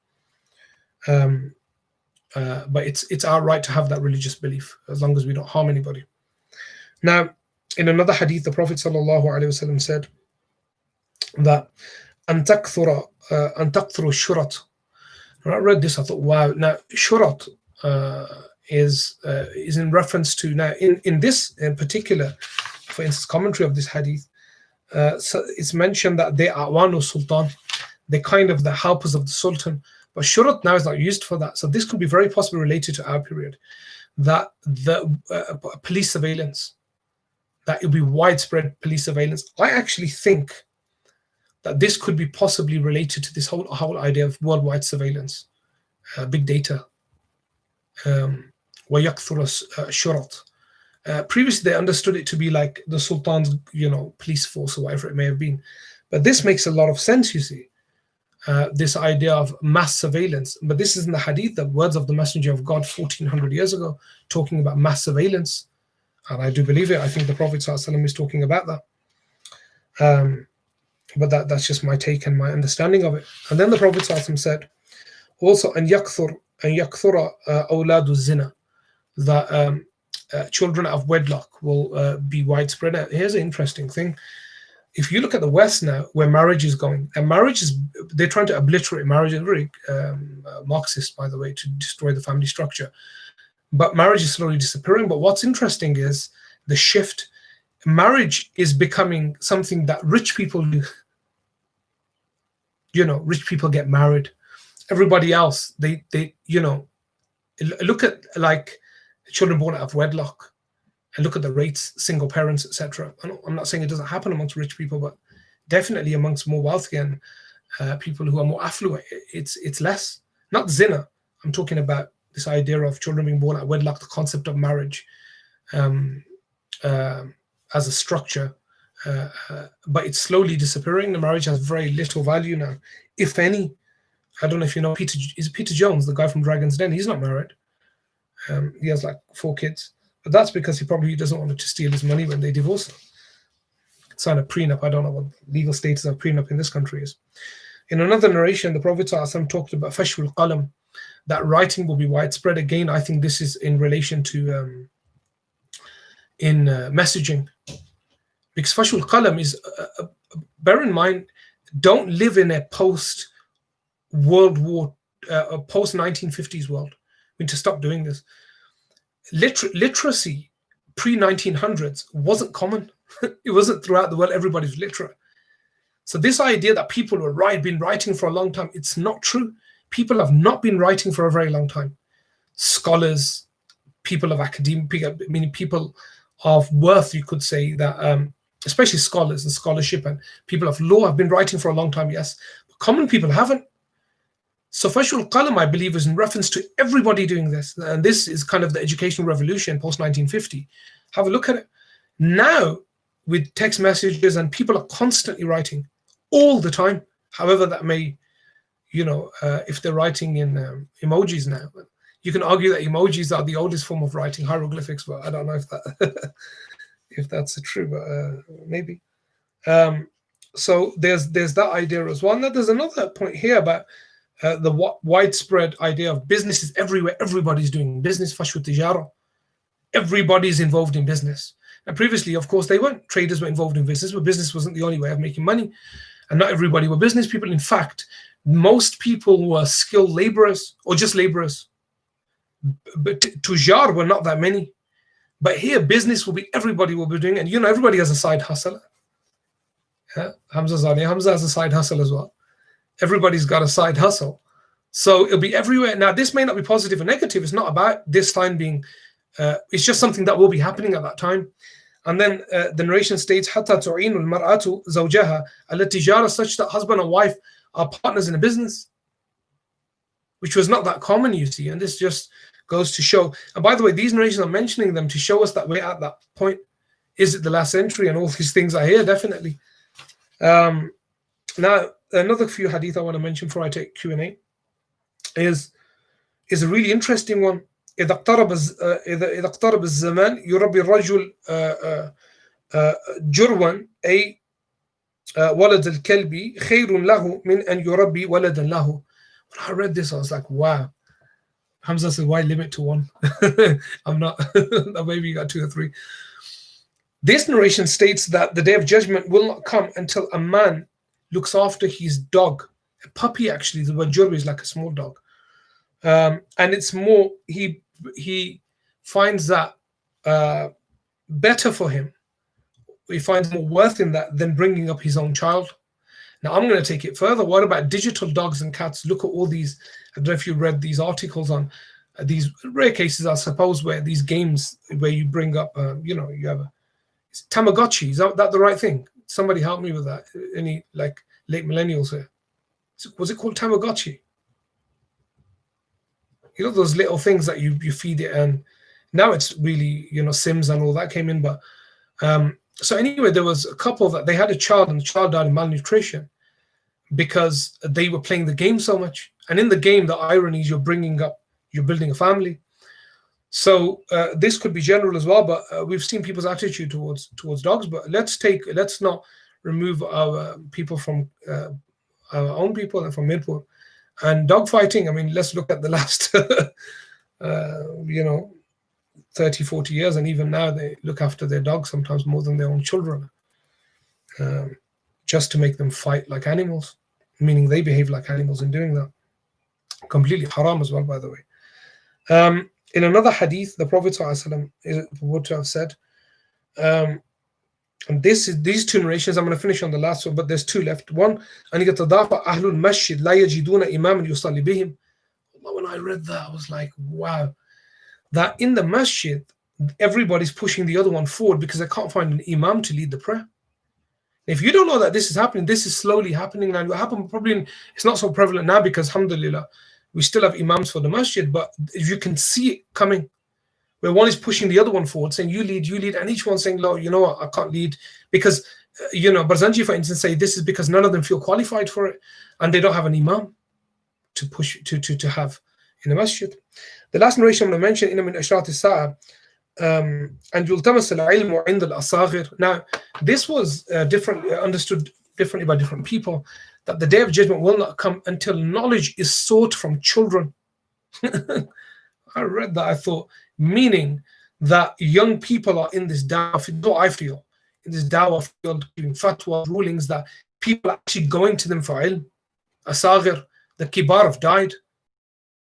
But it's our right to have that religious belief, as long as we don't harm anybody. Now, in another hadith, the Prophet ﷺ said that أن تكثر الشرط. When I read this, I thought, wow. Now, shurat is in reference to, now in this in particular, for instance, commentary of this hadith, so it's mentioned that they are Awanu Sultan, they're kind of the helpers of the Sultan. But shurat now is not used for that. So this could be very possibly related to our period, that the police surveillance, that it would be widespread police surveillance. I actually think that this could be possibly related to this whole idea of worldwide surveillance, big data. وَيَكْثُرَ الشُّرَط. Previously, they understood it to be like the Sultan's, police force or whatever it may have been. But this makes a lot of sense, you see. This idea of mass surveillance. But this is in the hadith, the words of the Messenger of God 1400 years ago, talking about mass surveillance. And I do believe it. I think the Prophet ﷺ is talking about that. But that's just my take and my understanding of it. And then the Prophet ﷺ said, also, أن يكثر أولاد الزنا, that children of wedlock will be widespread. Here's an interesting thing. If you look at the West now, where marriage is going, and marriage is, they're trying to obliterate marriage, and very Marxist, by the way, to destroy the family structure. But marriage is slowly disappearing. But what's interesting is the shift. Marriage is becoming something that rich people do. Rich people get married. Everybody else, they look at like children born out of wedlock, and look at the rates, single parents, etc. I'm not saying it doesn't happen amongst rich people, but definitely amongst more wealthy and people who are more affluent, it's less. Not zina. I'm talking about this idea of children being born out of wedlock, the concept of marriage as a structure, but it's slowly disappearing. The marriage has very little value now, if any. I don't know if you know Peter Jones, the guy from Dragon's Den. He's not married. He has like 4 kids, but that's because he probably doesn't want to steal his money when they divorce him. Sign a prenup. I don't know what legal status of prenup in this country is. In another narration, the Prophet ﷺ talked about fashul qalam, that writing will be widespread. Again, I think this is in relation to messaging, because fashul qalam is bear in mind, don't live in a post World War, post 1950s world. We need to stop doing this. Literacy pre 1900s wasn't common. It wasn't throughout the world. Everybody's literate. So this idea that people were been writing for a long time, it's not true. People have not been writing for a very long time. Scholars, people of academia, meaning people of worth, you could say that, especially scholars and scholarship and people of law have been writing for a long time, yes. But common people haven't. So fashul qalam, I believe, is in reference to everybody doing this. And this is kind of the educational revolution post-1950. Have a look at it. Now, with text messages, and people are constantly writing all the time. However, that may, if they're writing in emojis now, you can argue that emojis are the oldest form of writing, hieroglyphics, but I don't know if that if that's true, but maybe. So there's that idea as well. Now there's another point here about the widespread idea of business is everywhere. Everybody's doing business. Fashul tijara. Everybody's involved in business. And previously, of course, they weren't. Traders were involved in business, but business wasn't the only way of making money. And not everybody were business people. In fact, most people were skilled laborers or just laborers. But tujar were not that many. But here, business will be, everybody will be doing it. And everybody has a side hustle. Yeah? Hamza has a side hustle as well. Everybody's got a side hustle. So it'll be everywhere. Now, this may not be positive or negative. It's not about this time being, it's just something that will be happening at that time. And then the narration states, حَتَّى تُعِينُ الْمَرْأَةُ زَوْجَهَا عَلَى التِّجَارَةِ, such that husband and wife are partners in a business, which was not that common, you see. And this just goes to show. And by the way, these narrations are mentioning them to show us that we're at that point. Is it the last century? And all these things are here, definitely. Now, another few hadith I want to mention before I take Q&A is a really interesting one. إذا اقترب الزمان يربي الرجل جروا أي ولد الكلب خير له من أن يربي ولدا له. When I read this, I was like, wow. Hamza said, why limit to 1? I'm not. Maybe you got 2 or 3. This narration states that the day of judgment will not come until a man looks after his dog, a puppy. Actually, the word jurbi is like a small dog, and it's more, he finds that better for him. He finds more worth in that than bringing up his own child. Now I'm going to take it further. What about digital dogs and cats? Look at all these. I don't know if you read these articles on these rare cases, I suppose, where these games where you bring up, you have a Tamagotchi. Is that the right thing? Somebody help me with that. Any like late millennials here? Was it called Tamagotchi? Those little things that you feed it, and now it's really, Sims and all that came in. But so anyway, there was a couple that they had a child, and the child died of malnutrition because they were playing the game so much. And in the game, the irony is you're building a family. So this could be general as well, but we've seen people's attitude towards dogs. But let's not remove our people from our own people and from Midport. And dog fighting, I mean, let's look at the last 30, 40 years, and even now they look after their dogs sometimes more than their own children. just to make them fight like animals, meaning they behave like animals in doing that. Completely haram as well, by the way. In another hadith, the Prophet ﷺ is reported to have said, and these two narrations, I'm going to finish on the last one, but there's two left. One, أن يتضافى أهل المسجد لا يجدون إماما يصلي بهم. When I read that, I was like, wow, that in the masjid, everybody's pushing the other one forward because they can't find an imam to lead the prayer. If you don't know that this is happening, this is slowly happening. And what happened probably, it's not so prevalent now because, alhamdulillah, we still have imams for the masjid, but you can see it coming, where one is pushing the other one forward, saying, you lead, and each one saying, no, you know what, I can't lead. Because, Barzanji, for instance, say this is because none of them feel qualified for it, and they don't have an imam to push, to have in the masjid. The last narration I'm going to mention, إِنَّ مِنْ أَشْرَاطِ السَّاعَةِ and يُلْتَمَسَ الْعِلْمُ عِنْدَ الْأَصَاغِرِ. Now, this was understood differently by different people, that the day of judgment will not come until knowledge is sought from children. I read that, I thought, meaning that young people are in this da'wah, I feel, in this da'wah field, giving fatwa, rulings, that people are actually going to them for ilm. Asaghir, the kibar have died.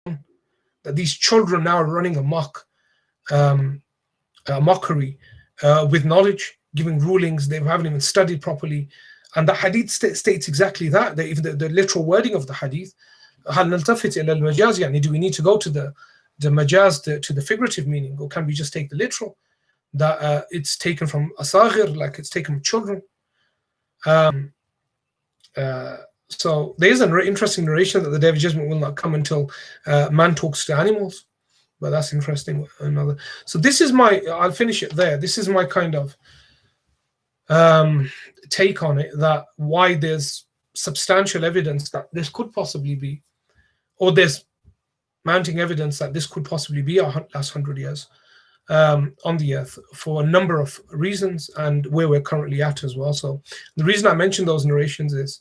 That these children now are running amok, mockery with knowledge, giving rulings they haven't even studied properly. And the hadith states exactly that. Even the literal wording of the hadith, هل نلتفت إلى المجاز, يعني do we need to go to the majaz, to the figurative meaning, or can we just take the literal, that it's taken from asaghir, like it's taken from children. So there is an interesting narration that the day of judgment will not come until man talks to animals. But that's interesting. So this is I'll finish it there. This is my kind of take on it, that why there's substantial evidence that this could possibly be, or there's mounting evidence that this could possibly be our last 100 years on the earth, for a number of reasons, and where we're currently at as well. So the reason I mention those narrations is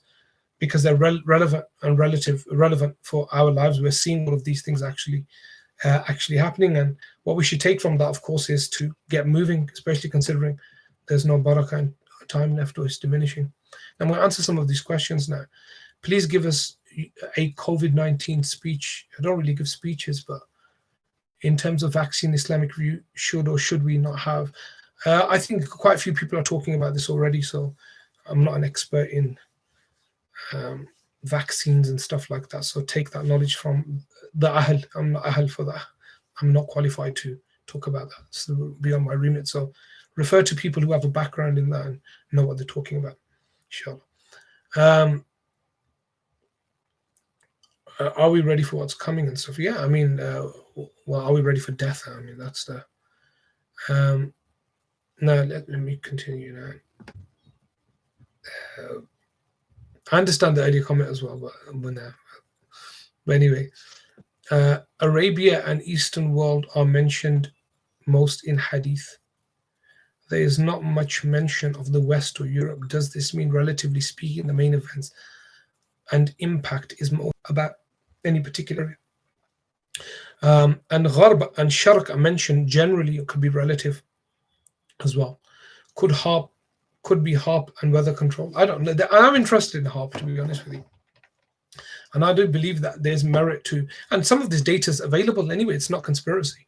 because they're relevant and relevant for our lives. We're seeing all of these things actually happening, and what we should take from that, of course, is to get moving, especially considering there's no barakah and time left, or it's diminishing. I'm going to answer some of these questions now. Please give us a COVID-19 speech. I don't really give speeches, but in terms of vaccine, Islamic view, should or should we not have? I think quite a few people are talking about this already, so I'm not an expert in vaccines and stuff like that. So take that knowledge from the Ahl. I'm not Ahl for that. I'm not qualified to talk about that. It's beyond my remit. So refer to people who have a background in that and know what they're talking about, inshallah. Are we ready for what's coming and stuff? Yeah, I mean, well, are we ready for death? I mean, that's the... now, let me continue now. I understand the earlier comment as well, but anyway, Arabia and Eastern world are mentioned most in hadith. There is not much mention of the West or Europe. Does this mean, relatively speaking, the main events and impact is more about any particular area? And Gharb and Sharq are mentioned generally. It could be relative as well. Could be HARP and weather control. I don't know. I'm interested in HARP, to be honest with you. And I do believe that there's merit to, and some of this data is available anyway. It's not conspiracy.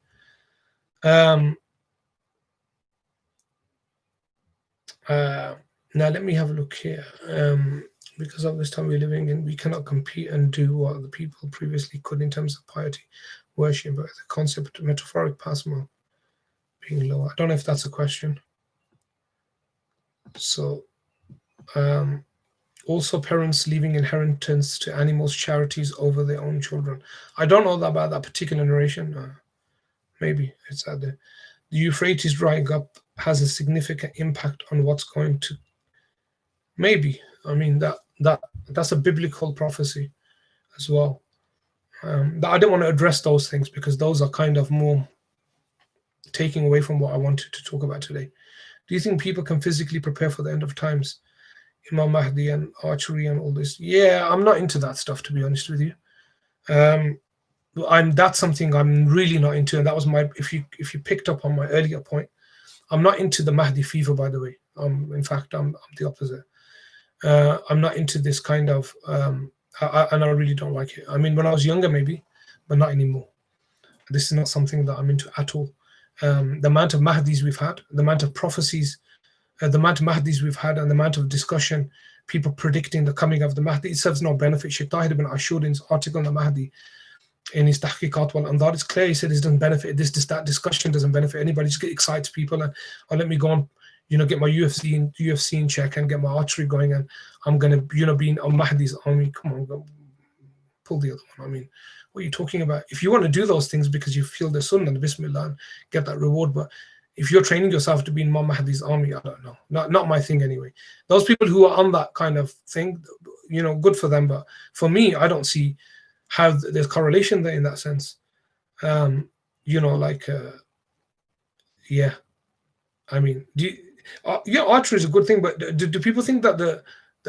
Now let me have a look here. Because of this time we're living in, we cannot compete and do what the people previously could in terms of piety, worship, but the concept of metaphoric pasmo being low. I don't know if that's a question. So, also parents leaving inheritance to animals, charities over their own children. I don't know about that particular narration. Maybe it's out there. The Euphrates drying up has a significant impact on what's going to. Maybe. I mean, that's a biblical prophecy as well. I don't want to address those things because those are kind of more taking away from what I wanted to talk about today. Do you think people can physically prepare for the end of times? Imam Mahdi and archery and all this. Yeah, I'm not into that stuff, to be honest with you. That's something I'm really not into, and that was my. If you picked up on my earlier point, I'm not into the Mahdi fever, by the way. In fact, I'm the opposite. I'm not into this kind of, and I really don't like it. I mean, when I was younger, maybe, but not anymore. This is not something that I'm into at all. The amount of Mahdis we've had, the amount of prophecies, the amount of Mahdis we've had, and the amount of discussion, people predicting the coming of the Mahdi, it serves no benefit. Sheikh Tahir ibn Ashur in his article on the Mahdi, in his Tahqiqat wal Andar, it's clear he said it doesn't benefit that discussion doesn't benefit anybody. Just excites people, and let me go on, get my UFC in check and get my archery going, and I'm gonna be in Mahdi's army. Come on, go, pull the other one. I mean, what are you talking about? If you want to do those things because you feel the sunnah and the bismillah and get that reward, but if you're training yourself to be in Imam Mahdi's army, I don't know. Not my thing anyway. Those people who are on that kind of thing, good for them. But for me, I don't see how there's correlation there in that sense. Yeah. I mean, archery is a good thing, but do people think that the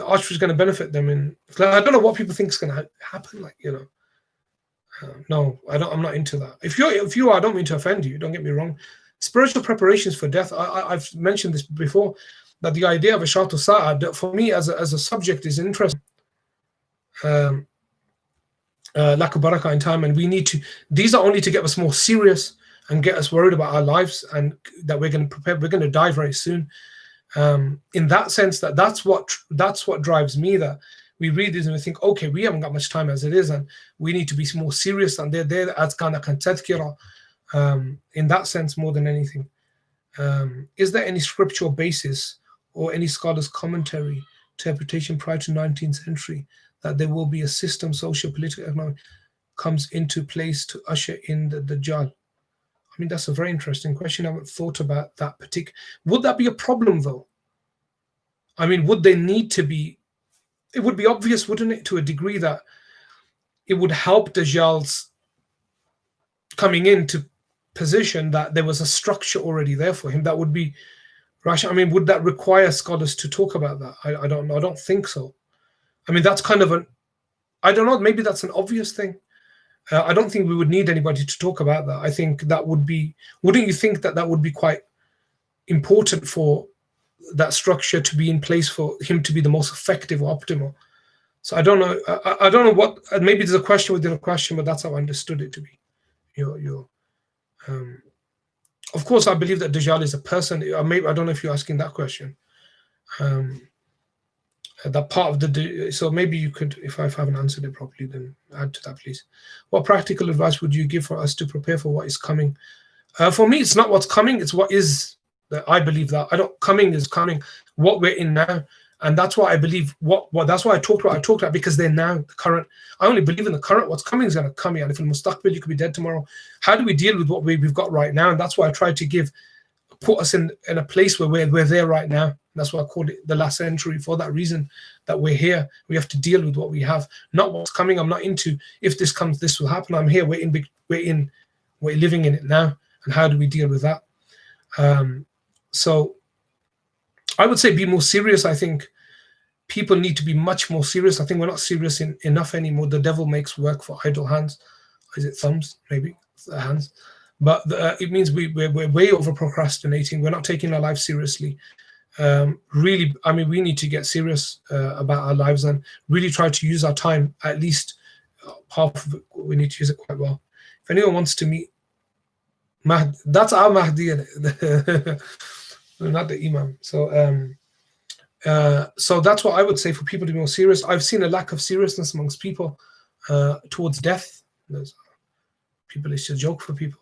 archery is going to benefit them? I don't know what people think is going to happen. No, I'm not into that. If you are, I don't mean to offend you. Don't get me wrong. Spiritual preparations for death. I've mentioned this before, that the idea of Ashratu Sa'ad for me as a subject is interesting. Lack of barakah in time, and we need to. These are only to get us more serious and get us worried about our lives, and that we're going to prepare. We're going to die very soon. In that sense, that's what drives me. That we read this and we think, okay, we haven't got much time as it is, and we need to be more serious. And they're there as kind of tadhkira. In that sense, more than anything. Is there any scriptural basis or any scholar's commentary, interpretation prior to 19th century that there will be a system, social, political, economic, comes into place to usher in the Dajjal? I mean, that's a very interesting question. I haven't thought about that particular. Would that be a problem, though? I mean, would there need to be? It would be obvious, wouldn't it, to a degree, that it would help Dajjal's coming into position, that there was a structure already there for him that would be rational. I mean, would that require scholars to talk about that? I don't know. I don't think so. I mean, that's kind of I don't know, maybe that's an obvious thing. I don't think we would need anybody to talk about that. I think that would be, wouldn't you think that would be quite important for that structure to be in place for him to be the most effective or optimal? So I don't know. I don't know what, maybe there's a question within a question, but that's how I understood it to be. Of course, I believe that Dajjal is a person. I don't know if you're asking that question. That part of so maybe you could, if I haven't answered it properly, then add to that, please. What practical advice would you give for us to prepare for what is coming? For me, it's not what's coming; it's what is. I believe that coming is coming. What we're in now, and that's why I believe. That's why I talked about because they're now the current. I only believe in the current. What's coming is going to come, and if in mustaqbil you could be dead tomorrow. How do we deal with what we've got right now? And that's why I tried to put us in a place where we're there right now. That's why I called it the last century, for that reason, that we're here. We have to deal with what we have, not what's coming. I'm not into, if this comes, this will happen. I'm here. We're living in it now. And how do we deal with that? So I would say be more serious. I think people need to be much more serious. I think we're not serious enough anymore. The devil makes work for idle hands. Is it thumbs? Maybe hands. But it means we're way over procrastinating. We're not taking our life seriously. Really, I mean, we need to get serious about our lives and really try to use our time, at least half of it. We need to use it quite well. If anyone wants to meet Mahdi, that's our Mahdi, not the Imam. So that's what I would say for people to be more serious. I've seen a lack of seriousness amongst people towards death. It's a joke for people.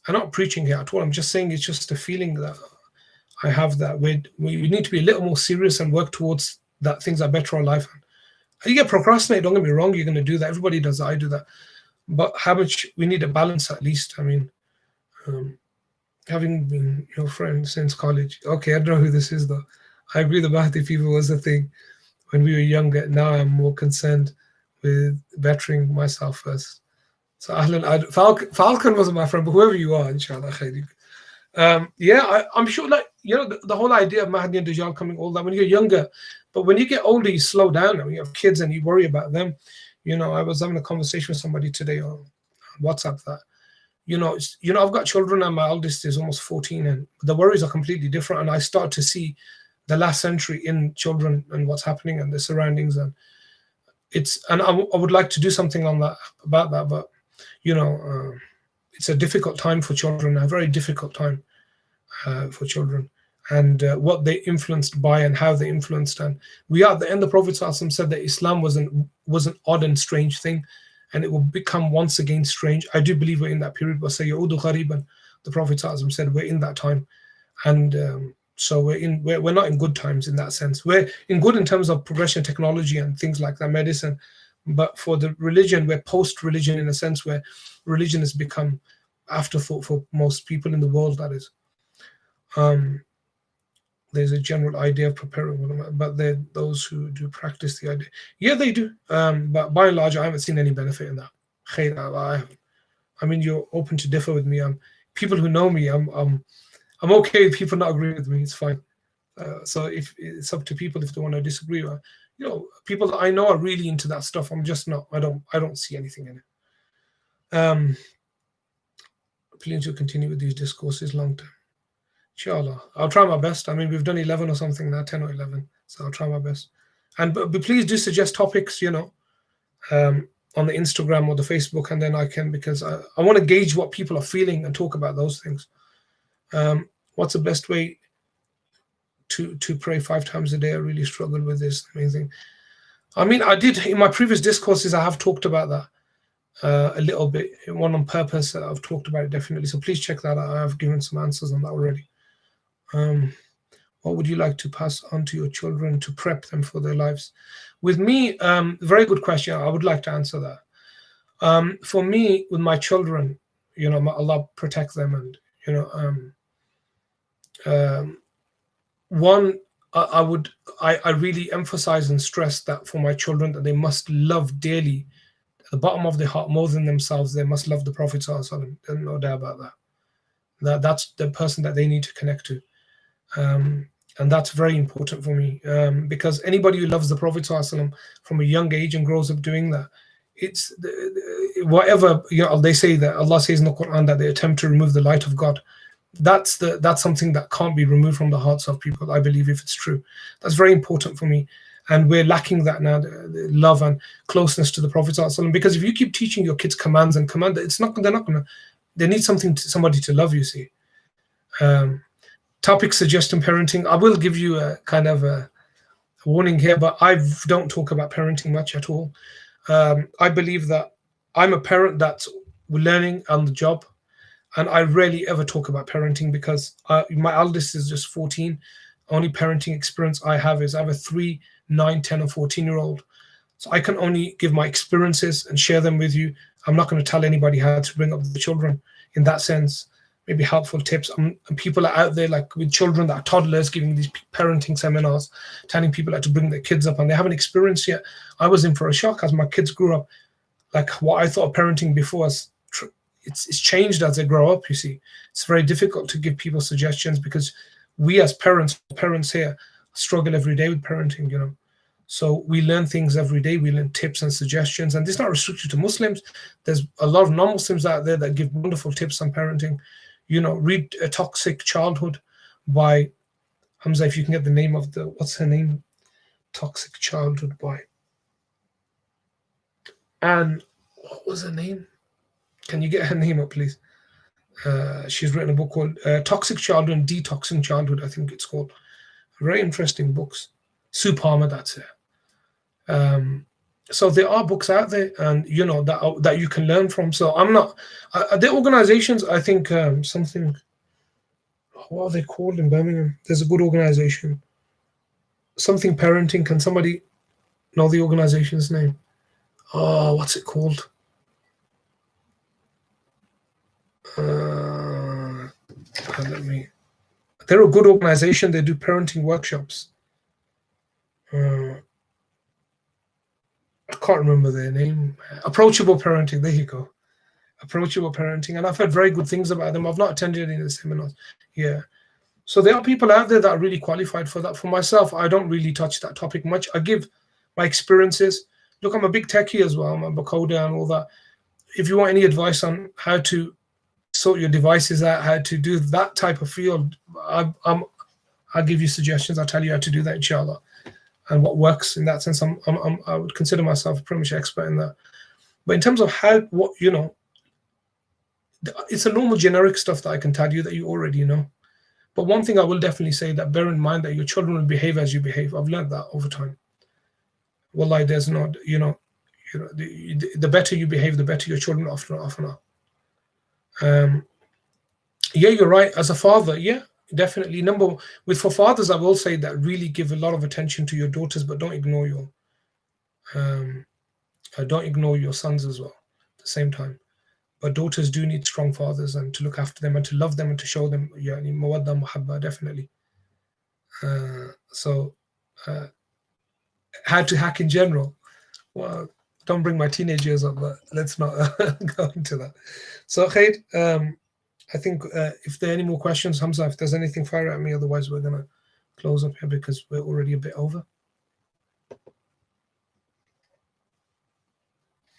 I'm not preaching here at all. I'm just saying it's just a feeling that I have, that we need to be a little more serious and work towards that things are better in life. You get procrastinate, don't get me wrong, you're going to do that. Everybody does that, I do that. But how much, we need a balance at least. I mean, having been your friend since college. Okay, I don't know who this is though. I agree the Mahdi people was a thing when we were younger. Now I'm more concerned with bettering myself first. So Falcon wasn't my friend, but whoever you are, inshallah, khairik. I'm sure, the whole idea of Mahdi and Dajjal coming, all that, when you're younger, but when you get older, you slow down, and you have kids and you worry about them. I was having a conversation with somebody today on WhatsApp that, I've got children, and my eldest is almost 14, and the worries are completely different. And I start to see the last century in children and what's happening and the surroundings, and I would like to do something on that about that, but it's a difficult time for children, a very difficult time for children, and what they influenced by and how they influenced. And we are at the end. The Prophet ﷺ said that Islam was an odd and strange thing, and it will become once again strange. I do believe we're in that period. But sayudu ghariban, the Prophet ﷺ said we're in that time, and so we're not in good times in that sense. We're in good in terms of progression, technology, and things like that, medicine. But for the religion, we're post-religion in a sense where religion has become afterthought for most people in the world. That is, there's a general idea of preparing, but they're those who do practice the idea. Yeah, they do. But by and large, I haven't seen any benefit in that. I mean, you're open to differ with me. People who know me, I'm okay if people not agree with me. It's fine. So if it's up to people if they want to disagree. People that I know are really into that stuff. I'm just not. I don't see anything in it. Please do continue with these discourses long term. Inshallah, I'll try my best. I mean, we've done 11 or something now, 10 or 11. So I'll try my best. And but please do suggest topics. On the Instagram or the Facebook, and then I can, because I want to gauge what people are feeling and talk about those things. What's the best way to pray 5 times a day? I really struggle with this. Amazing. I mean, I did in my previous discourses, I have talked about that a little bit. One on purpose, I've talked about it definitely. So please check that out. I have given some answers on that already. What would you like to pass on to your children to prep them for their lives? With me, very good question. I would like to answer that. For me, with my children, Allah protect them, and one, I really emphasize and stress that for my children, that they must love dearly, at the bottom of their heart, more than themselves. They must love the Prophet ﷺ. There's no doubt about that. That's the person that they need to connect to, and that's very important for me, because anybody who loves the Prophet ﷺ from a young age and grows up doing that, it's whatever they say, that Allah says in the Quran that they attempt to remove the light of God. That's something that can't be removed from the hearts of people, I believe, if it's true. That's very important for me, and we're lacking that now, the love and closeness to the Prophet ﷺ. Because if you keep teaching your kids commands, they need somebody to love, you see. Topic suggesting parenting. I will give you a kind of a warning here, but I don't talk about parenting much at all. I believe that I'm a parent that's learning on the job, and I rarely ever talk about parenting because my eldest is just 14. Only parenting experience I have is I have a 3, 9, 10, or 14-year-old. So I can only give my experiences and share them with you. I'm not going to tell anybody how to bring up the children in that sense. Maybe helpful tips. And people are out there like with children that are toddlers giving these parenting seminars, telling people how to bring their kids up, and they haven't experienced yet. I was in for a shock as my kids grew up. Like what I thought of parenting before it's changed as they grow up, you see. It's very difficult to give people suggestions because we as parents here struggle every day with parenting, So we learn things every day. We learn tips and suggestions, and this is not restricted to Muslims. There's a lot of non-Muslims out there that give wonderful tips on parenting. Read A Toxic Childhood by Hamza, if you can get the name of what's her name? Toxic Childhood by. And what was her name? Can you get her name up, please? She's written a book called Toxic Childhood and Detoxing Childhood, I think it's called. Very interesting books. Sue Palmer, that's it. So there are books out there, and that you can learn from. So I'm not. There are organizations. I think something. What are they called in Birmingham? There's a good organization. Something parenting. Can somebody know the organization's name? Oh, what's it called? They're a good organization. They do parenting workshops. I can't remember their name. Approachable Parenting. There you go. Approachable Parenting. And I've heard very good things about them. I've not attended any of the seminars. Yeah. So there are people out there that are really qualified for that. For myself, I don't really touch that topic much. I give my experiences. Look, I'm a big techie as well. I'm a coder and all that. If you want any advice on how to sort your devices out, how to do that type of field, I'm I'll give you suggestions. I'll tell you how to do that, inshallah, and what works in that sense. I would consider myself pretty much expert in that. But in terms of how, what, you know, it's a normal generic stuff that I can tell you that you already know. But one thing I will definitely say, that bear in mind that your children will behave as you behave. I've learned that over time. Wallahi, there's not, the better you behave, the better your children often are. Yeah, you're right. As a father, yeah, definitely. For fathers, I will say that really give a lot of attention to your daughters, but don't ignore your sons as well at the same time. But daughters do need strong fathers, and to look after them and to love them and to show them mawadda muhabba, definitely. So how to hack in general. Well, don't bring my teenage years up, but let's not go into that. So Khair, I think if there are any more questions, Hamza, if there's anything, fire at me. Otherwise, we're going to close up here because we're already a bit over.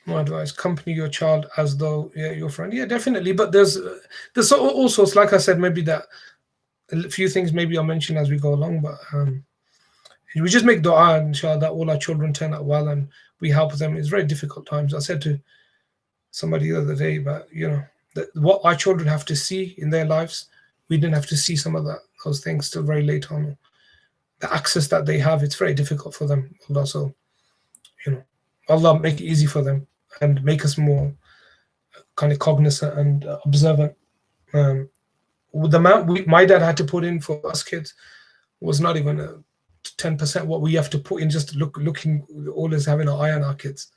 My advice: accompany your child as though your friend. Yeah, definitely. But there's also, like I said, maybe that a few things maybe I'll mention as we go along. But we just make dua, inshallah, that all our children turn out well and we help them. It's very difficult times. I said to somebody the other day, but what our children have to see in their lives, we didn't have to see some of those things till very late on. The access that they have, it's very difficult for them. Also, Allah make it easy for them and make us more kind of cognizant and observant. The amount my dad had to put in for us kids was not even 10% what we have to put in just looking, always having an eye on our kids.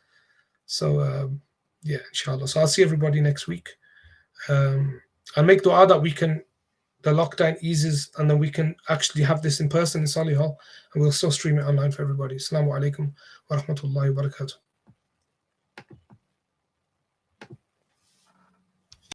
So yeah, inshallah. So I'll see everybody next week. I'll make dua that the lockdown eases and then we can actually have this in person in Solihull, and we'll still stream it online for everybody. Assalamu alaikum wa rahmatullahi wa barakatuh.